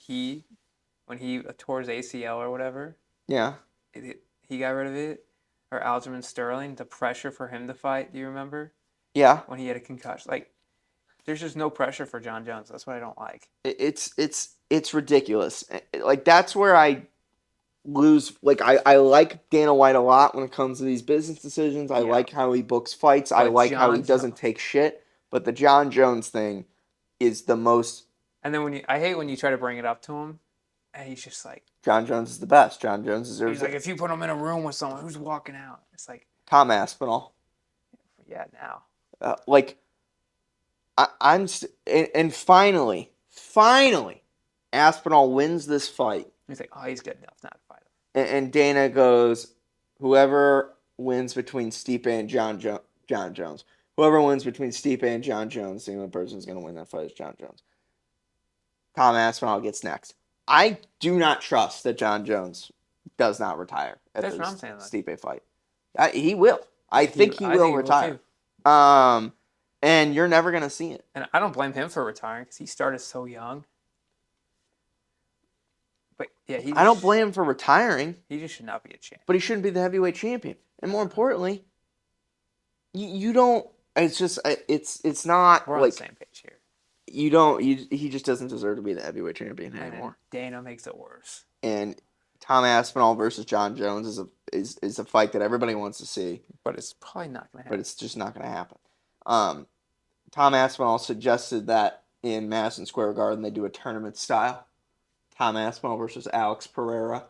[SPEAKER 2] when he tore his ACL or whatever,
[SPEAKER 1] Yeah.
[SPEAKER 2] he got rid of it. Or Aljamain Sterling, the pressure for him to fight. Do you remember
[SPEAKER 1] Yeah.
[SPEAKER 2] when he had a concussion? Like, there's just no pressure for John Jones. That's what I don't like.
[SPEAKER 1] It's ridiculous. Like, that's where I lose. Like, I like Dana White a lot when it comes to these business decisions. I
[SPEAKER 2] Yeah.
[SPEAKER 1] like how he books fights. I
[SPEAKER 2] But
[SPEAKER 1] like how he
[SPEAKER 2] John
[SPEAKER 1] doesn't
[SPEAKER 2] Jones-
[SPEAKER 1] take shit. But the John Jones thing is the most.
[SPEAKER 2] And then I hate when you try to bring it up to him, and he's just like,
[SPEAKER 1] John Jones is the best. John Jones deserves
[SPEAKER 2] he's like,
[SPEAKER 1] it.
[SPEAKER 2] if you put him in a room with someone who's walking out, it's like,
[SPEAKER 1] Tom Aspinall.
[SPEAKER 2] Yeah, now.
[SPEAKER 1] Like and finally, Aspinall wins this fight,
[SPEAKER 2] He's like, oh, he's good enough not to fight him.
[SPEAKER 1] and Dana goes, whoever wins between Stipe and John Jones, whoever wins between Stipe and John Jones, the only person who's going to win that fight is John Jones. Tom Aspinall gets next. I do not trust that John Jones does not retire at
[SPEAKER 2] That's what
[SPEAKER 1] this
[SPEAKER 2] I'm saying. Like,
[SPEAKER 1] Stipe fight. He will. I think he will retire.
[SPEAKER 2] Too.
[SPEAKER 1] And you're never gonna see it.
[SPEAKER 2] And I don't blame him for retiring because he started so young. But yeah,
[SPEAKER 1] I don't blame him for retiring,
[SPEAKER 2] he just should not be a champ.
[SPEAKER 1] but he shouldn't be the heavyweight champion. And more importantly, you don't. It's just it's not
[SPEAKER 2] We're on
[SPEAKER 1] like
[SPEAKER 2] the same page here.
[SPEAKER 1] you don't. He just doesn't deserve to be the heavyweight champion anymore.
[SPEAKER 2] Dana makes it worse.
[SPEAKER 1] And Tom Aspinall versus John Jones is a fight that everybody wants to see,
[SPEAKER 2] but it's probably not going to happen.
[SPEAKER 1] But it's just not going to happen. Tom Aspinall suggested that in Madison Square Garden they do a tournament style. Tom Aspinall versus Alex Pereira,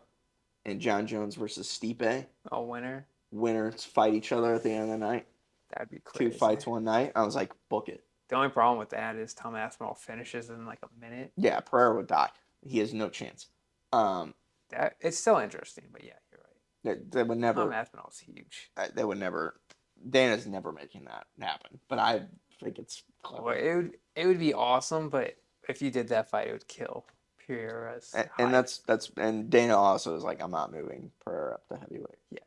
[SPEAKER 1] and John Jones versus Stipe.
[SPEAKER 2] Oh, winner.
[SPEAKER 1] Winners fight each other at the end of the night.
[SPEAKER 2] That'd be crazy.
[SPEAKER 1] 2 fights one night. I was like, book it.
[SPEAKER 2] The only problem with that is Tom Aspinall finishes in like a minute.
[SPEAKER 1] Yeah, Pereira would die. He has no chance.
[SPEAKER 2] That it's still interesting, but yeah, you're right.
[SPEAKER 1] They would never.
[SPEAKER 2] Tom Aspinall's huge.
[SPEAKER 1] They would never. Dana's never making that happen. But I think it's clever.
[SPEAKER 2] Well, it would be awesome, but if you did that fight, it would kill Pereira's.
[SPEAKER 1] And that's and Dana also is like, I'm not moving Pereira up to heavyweight.
[SPEAKER 2] Yeah,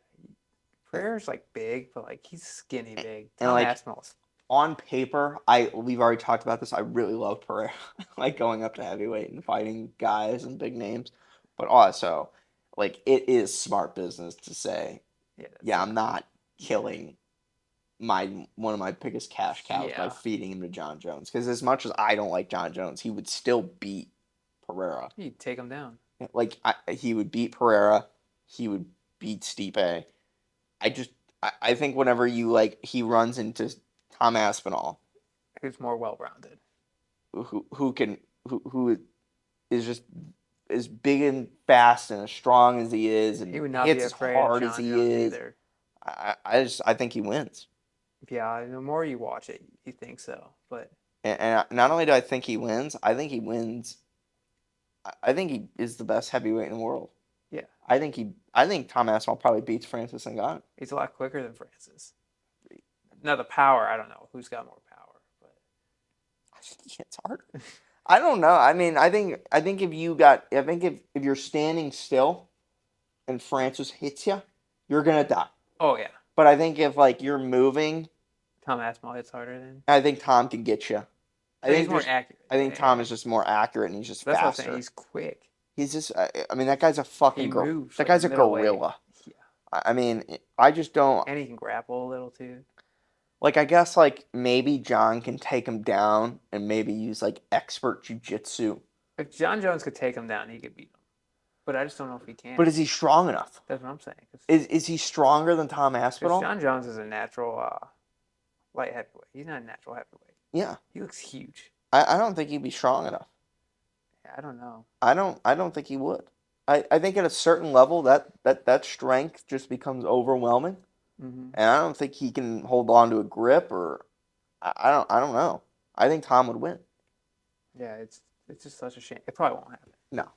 [SPEAKER 2] Pereira's like big, but like he's skinny big.
[SPEAKER 1] And
[SPEAKER 2] Tom
[SPEAKER 1] like
[SPEAKER 2] Aspinall's
[SPEAKER 1] on paper, we've already talked about this. I really love Pereira, like going up to heavyweight and fighting guys and big names. But also, like it is smart business to say, yeah, I'm not killing one of my biggest cash cows by feeding him to John Jones. Because as much as I don't like John Jones, he would still beat Pereira.
[SPEAKER 2] He'd take him down.
[SPEAKER 1] Like he would beat Pereira, he would beat Stipe. I think whenever he runs into Tom Aspinall,
[SPEAKER 2] who's more well-rounded,
[SPEAKER 1] who is just as big and fast and as strong as he is, and
[SPEAKER 2] he would not
[SPEAKER 1] hits
[SPEAKER 2] be
[SPEAKER 1] as
[SPEAKER 2] afraid
[SPEAKER 1] hard
[SPEAKER 2] of
[SPEAKER 1] as he
[SPEAKER 2] John Jones
[SPEAKER 1] is.
[SPEAKER 2] Either.
[SPEAKER 1] I think he wins.
[SPEAKER 2] Yeah, the more you watch it, you think so. But
[SPEAKER 1] and not only do I think he wins, I think he wins. I think he is the best heavyweight in the world.
[SPEAKER 2] Yeah,
[SPEAKER 1] I think Tom Aspinall probably beats Francis Ngannou.
[SPEAKER 2] He's a lot quicker than Francis. Now the power, I don't know who's got more power, but
[SPEAKER 1] I think it's harder. I don't know. I mean, I think if you're standing still and Francis hits you, you're gonna die.
[SPEAKER 2] Oh yeah.
[SPEAKER 1] But I think if you're moving,
[SPEAKER 2] Tom Aspinall hits harder than.
[SPEAKER 1] I think Tom can get you.
[SPEAKER 2] I think he's more accurate.
[SPEAKER 1] I think Tom is just more accurate and he's just faster.
[SPEAKER 2] That's what I'm saying. He's quick.
[SPEAKER 1] He's just. I mean, that guy's a fucking.
[SPEAKER 2] Moves,
[SPEAKER 1] that guy's a gorilla. Yeah. I mean, I just don't.
[SPEAKER 2] And he can grapple a little too.
[SPEAKER 1] I guess maybe John can take him down and maybe use expert jiu-jitsu.
[SPEAKER 2] If John Jones could take him down, he could beat him. But I just don't know if he can.
[SPEAKER 1] But is he strong enough?
[SPEAKER 2] That's what I'm saying.
[SPEAKER 1] Is he stronger than Tom Aspinall?
[SPEAKER 2] John Jones is a natural light heavyweight. He's not a natural heavyweight.
[SPEAKER 1] Yeah.
[SPEAKER 2] He looks huge.
[SPEAKER 1] I don't think he'd be strong enough.
[SPEAKER 2] Yeah, I don't know.
[SPEAKER 1] I don't think he would. I think at a certain level that strength just becomes overwhelming.
[SPEAKER 2] Mm-hmm.
[SPEAKER 1] And I don't think he can hold on to a grip or I don't know. I think Tom would win.
[SPEAKER 2] Yeah, it's just such a shame. It probably won't happen.
[SPEAKER 1] No.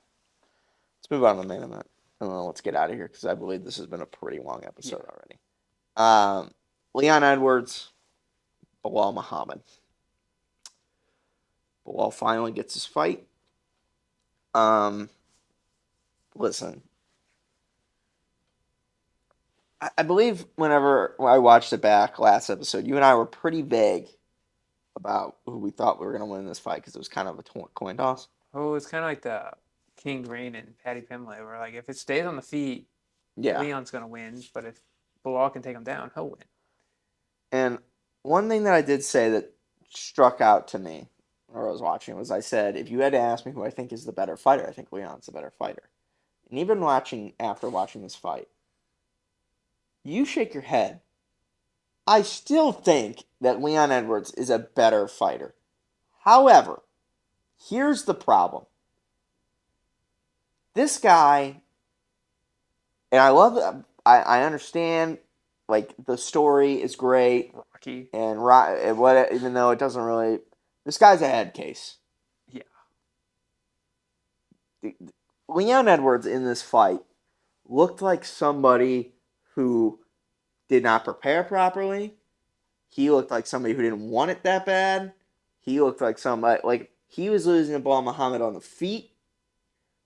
[SPEAKER 1] Let's move on to the main event. And then let's get out of here because I believe this has been a pretty long episode already. Leon Edwards, Belal Muhammad. Belal finally gets his fight. Listen. I believe whenever I watched it back last episode, you and I were pretty vague about who we thought we were going to win this fight because it was kind of a coin toss.
[SPEAKER 2] Oh, it's kind of like the King Green and Paddy Pimblett, where if it stays on the feet, Leon's going to win. But if Belal can take him down, he'll win. And
[SPEAKER 1] one thing that I did say that struck out to me when I was watching was I said, if you had to ask me who I think is the better fighter, I think Leon's the better fighter. And even after watching this fight, you shake your head. I still think that Leon Edwards is a better fighter. However, here's the problem. This guy, and I understand, like the story is great,
[SPEAKER 2] Rocky.
[SPEAKER 1] and even though it doesn't really, this guy's a head case.
[SPEAKER 2] Yeah.
[SPEAKER 1] Leon Edwards in this fight looked like somebody who did not prepare properly. He looked like somebody who didn't want it that bad. He looked like somebody like he was losing to Bilal Muhammad on the feet.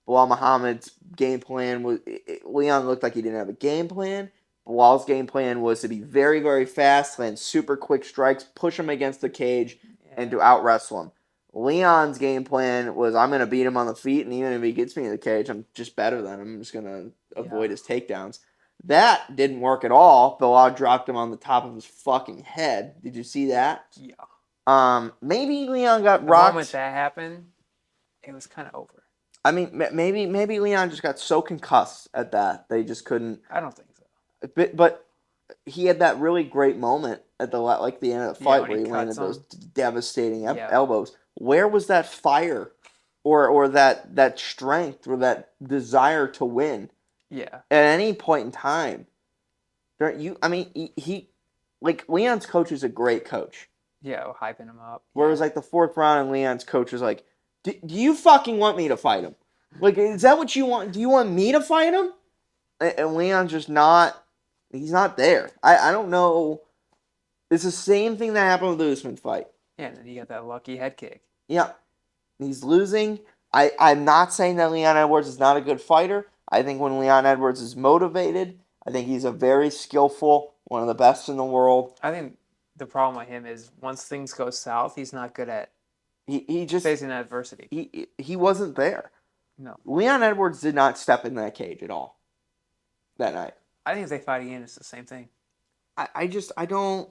[SPEAKER 1] Bilal Muhammad's game plan was Leon looked like he didn't have a game plan. Bilal's game plan was to be very, very fast, land super quick strikes, push him against the cage, and to out wrestle him. Leon's game plan was I'm gonna beat him on the feet, and even if he gets me in the cage, I'm just better than him. I'm just gonna avoid his takedowns. That didn't work at all. Bilal dropped him on the top of his fucking head. Did you see that?
[SPEAKER 2] Yeah.
[SPEAKER 1] Maybe Leon got
[SPEAKER 2] The
[SPEAKER 1] rocked.
[SPEAKER 2] moment that happened, it was kind of over.
[SPEAKER 1] I mean, maybe Leon just got so concussed at that they just couldn't.
[SPEAKER 2] I don't think so.
[SPEAKER 1] But he had that really great moment at the end of the fight
[SPEAKER 2] when
[SPEAKER 1] where
[SPEAKER 2] he
[SPEAKER 1] he landed
[SPEAKER 2] cuts
[SPEAKER 1] those
[SPEAKER 2] him.
[SPEAKER 1] devastating
[SPEAKER 2] Yeah.
[SPEAKER 1] elbows. Where was that fire, or that strength or that desire to win
[SPEAKER 2] Yeah.
[SPEAKER 1] at any point in time? I mean, he like Leon's coach is a great coach.
[SPEAKER 2] Yeah, hyping him up.
[SPEAKER 1] Whereas like the fourth round, and Leon's coach was like, "Do you fucking want me to fight him? Like, is that what you want? Do you want me to fight him?" And Leon's just not. He's not there. I don't know. It's the same thing that happened with the Usman fight.
[SPEAKER 2] Yeah, and then you got that lucky head kick.
[SPEAKER 1] Yeah, he's losing. I'm not saying that Leon Edwards is not a good fighter. I think when Leon Edwards is motivated, I think he's a very skillful, one of the best in the world.
[SPEAKER 2] I think the problem with him is once things go south, he's not good at
[SPEAKER 1] He just
[SPEAKER 2] facing adversity.
[SPEAKER 1] he wasn't there.
[SPEAKER 2] No.
[SPEAKER 1] Leon Edwards did not step in that cage at all that night.
[SPEAKER 2] I think if they fight again, it's the same thing.
[SPEAKER 1] I don't.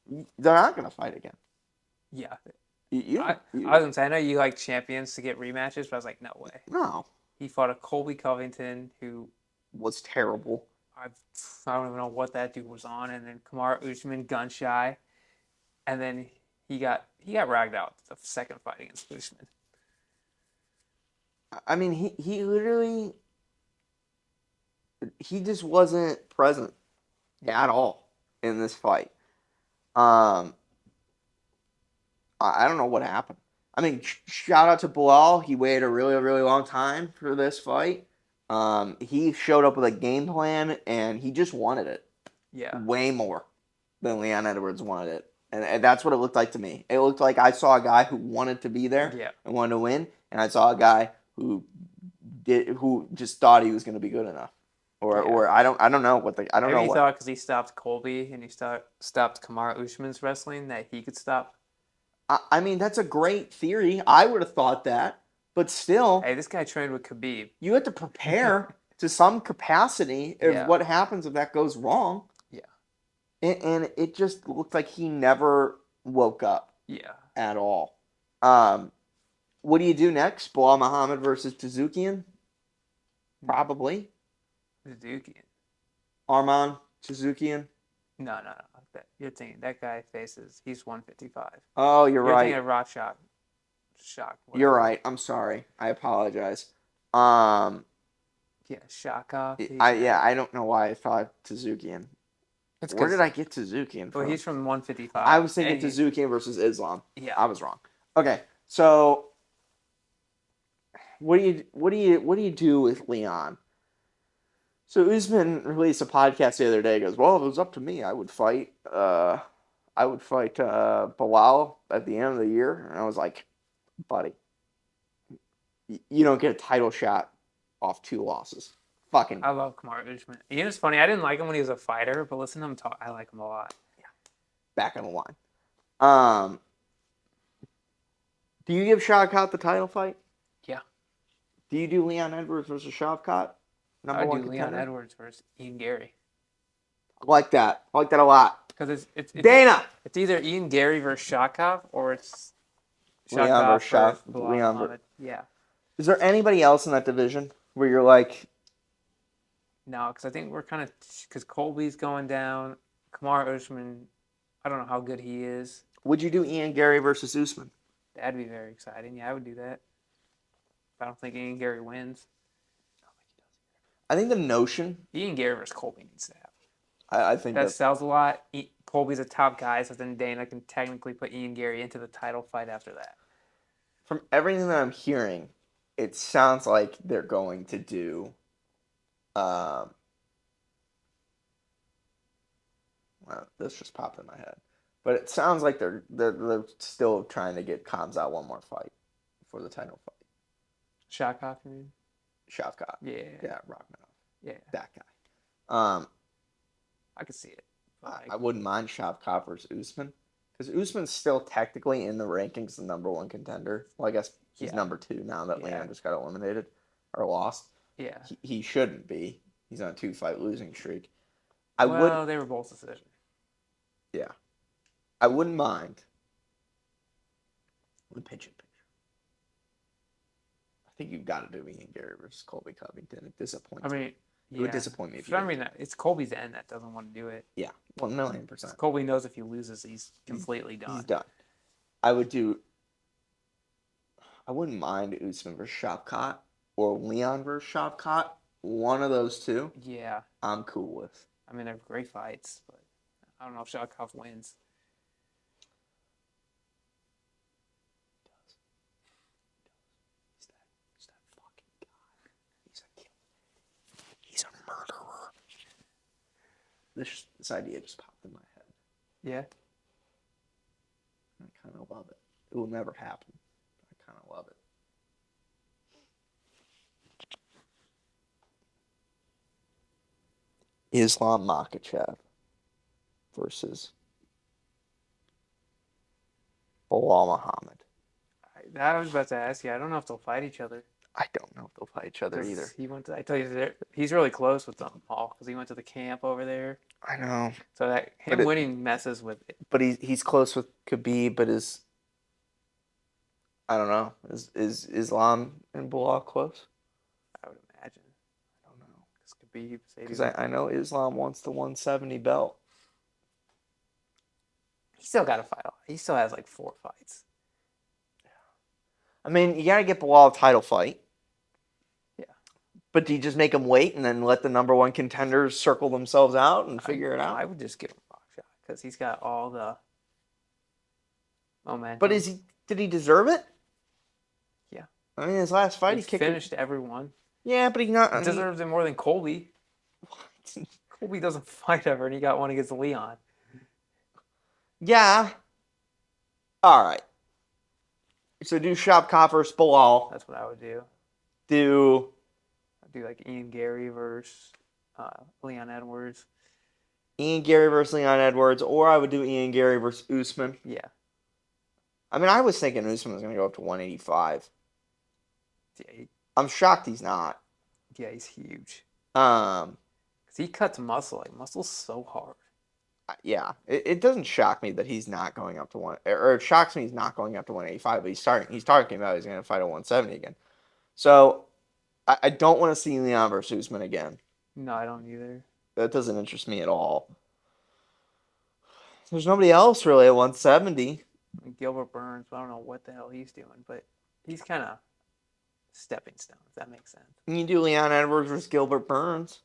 [SPEAKER 1] They're not gonna fight again.
[SPEAKER 2] Yeah.
[SPEAKER 1] I
[SPEAKER 2] was gonna say, I know you like champions to get rematches, but I was like, no way.
[SPEAKER 1] No.
[SPEAKER 2] He fought a Colby Covington who
[SPEAKER 1] was terrible.
[SPEAKER 2] I don't even know what that dude was on, and then Kamaru Usman gun shy, and then he got ragged out the second fight against Usman.
[SPEAKER 1] I mean, he literally he just wasn't present at all in this fight. I don't know what happened. I mean, shout out to Bilal. He waited a really, really long time for this fight. He showed up with a game plan, and he just wanted it.
[SPEAKER 2] Yeah.
[SPEAKER 1] Way more than Leon Edwards wanted it. And that's what it looked like to me. It looked like I saw a guy who wanted to be there and wanted to win, and I saw a guy who just thought he was going to be good enough. Or I don't know what the I don't
[SPEAKER 2] Maybe
[SPEAKER 1] know
[SPEAKER 2] he
[SPEAKER 1] what.
[SPEAKER 2] thought because he stopped Colby and he stopped Kamaru Usman's wrestling that he could stop.
[SPEAKER 1] I mean, that's a great theory. I would have thought that, but still,
[SPEAKER 2] Hey, this guy trained with Khabib.
[SPEAKER 1] you have to prepare to some capacity of what happens if that goes wrong.
[SPEAKER 2] Yeah.
[SPEAKER 1] And it just looked like he never woke up.
[SPEAKER 2] Yeah.
[SPEAKER 1] At all. What do you do next? Bilal Muhammad versus Tazoukian? Probably.
[SPEAKER 2] Tazoukian.
[SPEAKER 1] Arman Tazoukian?
[SPEAKER 2] No. You're thinking that guy faces. He's 155.
[SPEAKER 1] Oh, you're right.
[SPEAKER 2] Thinking of Rock Shock.
[SPEAKER 1] You're right. I'm sorry. I apologize. Yeah,
[SPEAKER 2] Shaka.
[SPEAKER 1] I don't know why I thought Tazoukian. Where did I get Tazoukian from?
[SPEAKER 2] Well, he's from 155.
[SPEAKER 1] I was thinking Tazoukian versus Islam.
[SPEAKER 2] Yeah.
[SPEAKER 1] I was wrong. Okay, so what do you do with Leon? So Usman released a podcast the other day. He goes, well, if it was up to me, I would fight Bilal at the end of the year. And I was like, buddy, you don't get a title shot off 2 losses. Fucking.
[SPEAKER 2] I love Kamaru Usman. You know, it's funny. I didn't like him when he was a fighter, but listen to him talk. I like him a lot.
[SPEAKER 1] Yeah. Back on the line. Do you give Shavkat the title fight?
[SPEAKER 2] Yeah.
[SPEAKER 1] Do you do Leon Edwards versus Shavkat?
[SPEAKER 2] I would do Leon Edwards versus Ian Gary.
[SPEAKER 1] I like that. I like that a lot.
[SPEAKER 2] Because it's
[SPEAKER 1] Dana.
[SPEAKER 2] It's either Ian Gary versus Shakov or it's
[SPEAKER 1] Leon versus
[SPEAKER 2] Muhammad. Yeah.
[SPEAKER 1] Is there anybody else in that division where you're like?
[SPEAKER 2] No, because I think we're kind of because Colby's going down. Kamaru Usman, I don't know how good he is.
[SPEAKER 1] Would you do Ian Gary versus Usman?
[SPEAKER 2] That'd be very exciting. Yeah, I would do that. I don't think Ian Gary wins.
[SPEAKER 1] I think the notion
[SPEAKER 2] Ian Gary versus Colby needs to happen.
[SPEAKER 1] I think
[SPEAKER 2] That
[SPEAKER 1] that's
[SPEAKER 2] sells a lot. Colby's a top guy, so then Dana can technically put Ian Gary into the title fight after that.
[SPEAKER 1] from everything that I'm hearing, it sounds like they're going to do. Um, well, this just popped in my head, but it sounds like they're still trying to get Kamzat one more fight for the title fight.
[SPEAKER 2] Shavkat, you mean?
[SPEAKER 1] Shavkat,
[SPEAKER 2] Yeah.
[SPEAKER 1] yeah, Rachmanov,
[SPEAKER 2] Yeah.
[SPEAKER 1] that guy.
[SPEAKER 2] I could see it.
[SPEAKER 1] I wouldn't mind Shavkat versus Usman because Usman's still technically in the rankings the number one contender. Well, I guess he's number 2 now that Leon just got eliminated or lost.
[SPEAKER 2] Yeah.
[SPEAKER 1] He shouldn't be. He's on a 2-fight losing streak.
[SPEAKER 2] They were both decision.
[SPEAKER 1] Yeah. I wouldn't mind. The picture. I think you've got to do Ian Gary versus Colby Covington. It disappoints me. It would disappoint me if you
[SPEAKER 2] I mean, it's Colby's end that doesn't want to do it.
[SPEAKER 1] Yeah, 1,000,000%.
[SPEAKER 2] Colby knows if he loses, he's completely done.
[SPEAKER 1] He's done. I wouldn't mind Usman versus Shavkat or Leon versus Shavkat. One of those two.
[SPEAKER 2] Yeah.
[SPEAKER 1] I'm cool with.
[SPEAKER 2] I mean, they're great fights, but I don't know if Shavkat wins.
[SPEAKER 1] He's that fucking guy. He's a killer. He's a murderer. This idea just popped in my head.
[SPEAKER 2] Yeah.
[SPEAKER 1] I kind of love it. It will never happen. I kind of love it. Islam Makhachev versus Bilal Muhammad.
[SPEAKER 2] I was about to ask you. I don't know if they'll fight each other.
[SPEAKER 1] I don't know if they'll fight each other either.
[SPEAKER 2] I tell you, he's really close with them, Paul, because he went to the camp over there.
[SPEAKER 1] I know.
[SPEAKER 2] So that winning messes with it.
[SPEAKER 1] But he's close with Khabib, but I don't know. Is Islam and Bilal close?
[SPEAKER 2] I would imagine.
[SPEAKER 1] I don't know.
[SPEAKER 2] Because
[SPEAKER 1] I know Islam wants the 170 belt.
[SPEAKER 2] He still got to fight. He still has like 4 fights.
[SPEAKER 1] I mean, you got to get Bilal a title fight.
[SPEAKER 2] Yeah.
[SPEAKER 1] But do you just make him wait and then let the number 1 contenders circle themselves out and figure it out?
[SPEAKER 2] I would just give him a box shot because he's got all the momentum.
[SPEAKER 1] But did he deserve it?
[SPEAKER 2] Yeah.
[SPEAKER 1] I mean, his last fight, he
[SPEAKER 2] finished everyone.
[SPEAKER 1] Yeah, but he
[SPEAKER 2] deserves it more than Colby. What? Colby doesn't fight ever, and he got one against Leon.
[SPEAKER 1] Yeah. All right. So do Shavkat versus Bilal.
[SPEAKER 2] That's what I would do.
[SPEAKER 1] I'd
[SPEAKER 2] do like Ian Gary versus Leon Edwards.
[SPEAKER 1] Ian Gary versus Leon Edwards, or I would do Ian Gary versus Usman.
[SPEAKER 2] Yeah.
[SPEAKER 1] I mean, I was thinking Usman was going to go up to 185.
[SPEAKER 2] Yeah.
[SPEAKER 1] I'm shocked he's not.
[SPEAKER 2] Yeah, he's huge.
[SPEAKER 1] Because
[SPEAKER 2] he cuts muscle. Like, muscle's so hard.
[SPEAKER 1] Yeah. It doesn't shock me that he's not going up to or it shocks me he's not going up to 185, but he's talking about he's going to fight at 170 again. So, I don't want to see Leon versus Usman again.
[SPEAKER 2] No, I don't either.
[SPEAKER 1] That doesn't interest me at all. There's nobody else really at 170.
[SPEAKER 2] Gilbert Burns, I don't know what the hell he's doing, but he's kind of stepping stone, if that makes sense.
[SPEAKER 1] You do Leon Edwards versus Gilbert Burns.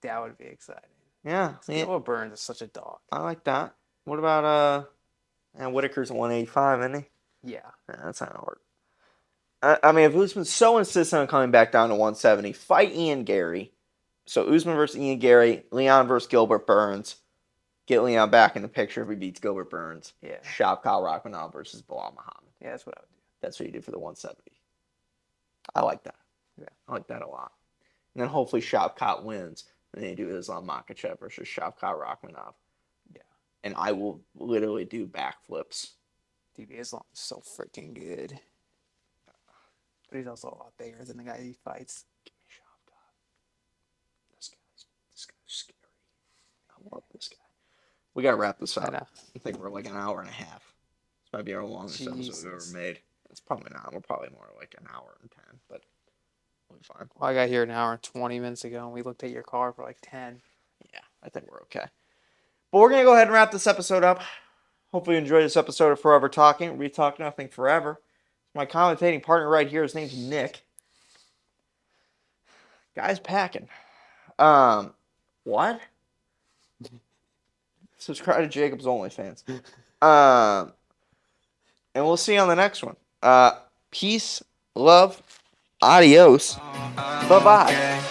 [SPEAKER 2] That would be exciting.
[SPEAKER 1] Yeah.
[SPEAKER 2] Gilbert Burns is such a dog.
[SPEAKER 1] I like that. What about and Whitaker's 185, isn't he?
[SPEAKER 2] Yeah.
[SPEAKER 1] That's not gonna work. I mean, if Usman's so insistent on coming back down to 170, fight Ian Gary. So Usman versus Ian Gary, Leon versus Gilbert Burns. Get Leon back in the picture if he beats Gilbert Burns.
[SPEAKER 2] Yeah.
[SPEAKER 1] Shavkat Rachmanov versus Bilal Muhammad.
[SPEAKER 2] Yeah, that's what I would do.
[SPEAKER 1] That's what you do for the 170. I like that.
[SPEAKER 2] Yeah.
[SPEAKER 1] I like that a lot. And then hopefully Shavkat wins. And then you do Islam Makhachev versus Shavkat Rachmanov.
[SPEAKER 2] Yeah.
[SPEAKER 1] And I will literally do backflips.
[SPEAKER 2] Dude, Islam's so freaking good. But he's also a lot bigger than the guy he fights.
[SPEAKER 1] Give me Shavkat. This guy's scary. I love this guy. We gotta wrap this up. I think we're like an hour and a half. This might be our longest episode we've ever made. It's probably not. We're probably more like an hour and 10, but we'll be fine.
[SPEAKER 2] Well, I got here an hour and 20 minutes ago, and we looked at your car for like 10.
[SPEAKER 1] Yeah, I think we're okay. But we're gonna go ahead and wrap this episode up. Hopefully you enjoyed this episode of Forever Talking. We talk nothing forever. My commentating partner right here, his name's Nick. Guy's packing. What? Subscribe to Jacob's OnlyFans. And we'll see you on the next one. Peace, love, adios, bye-bye.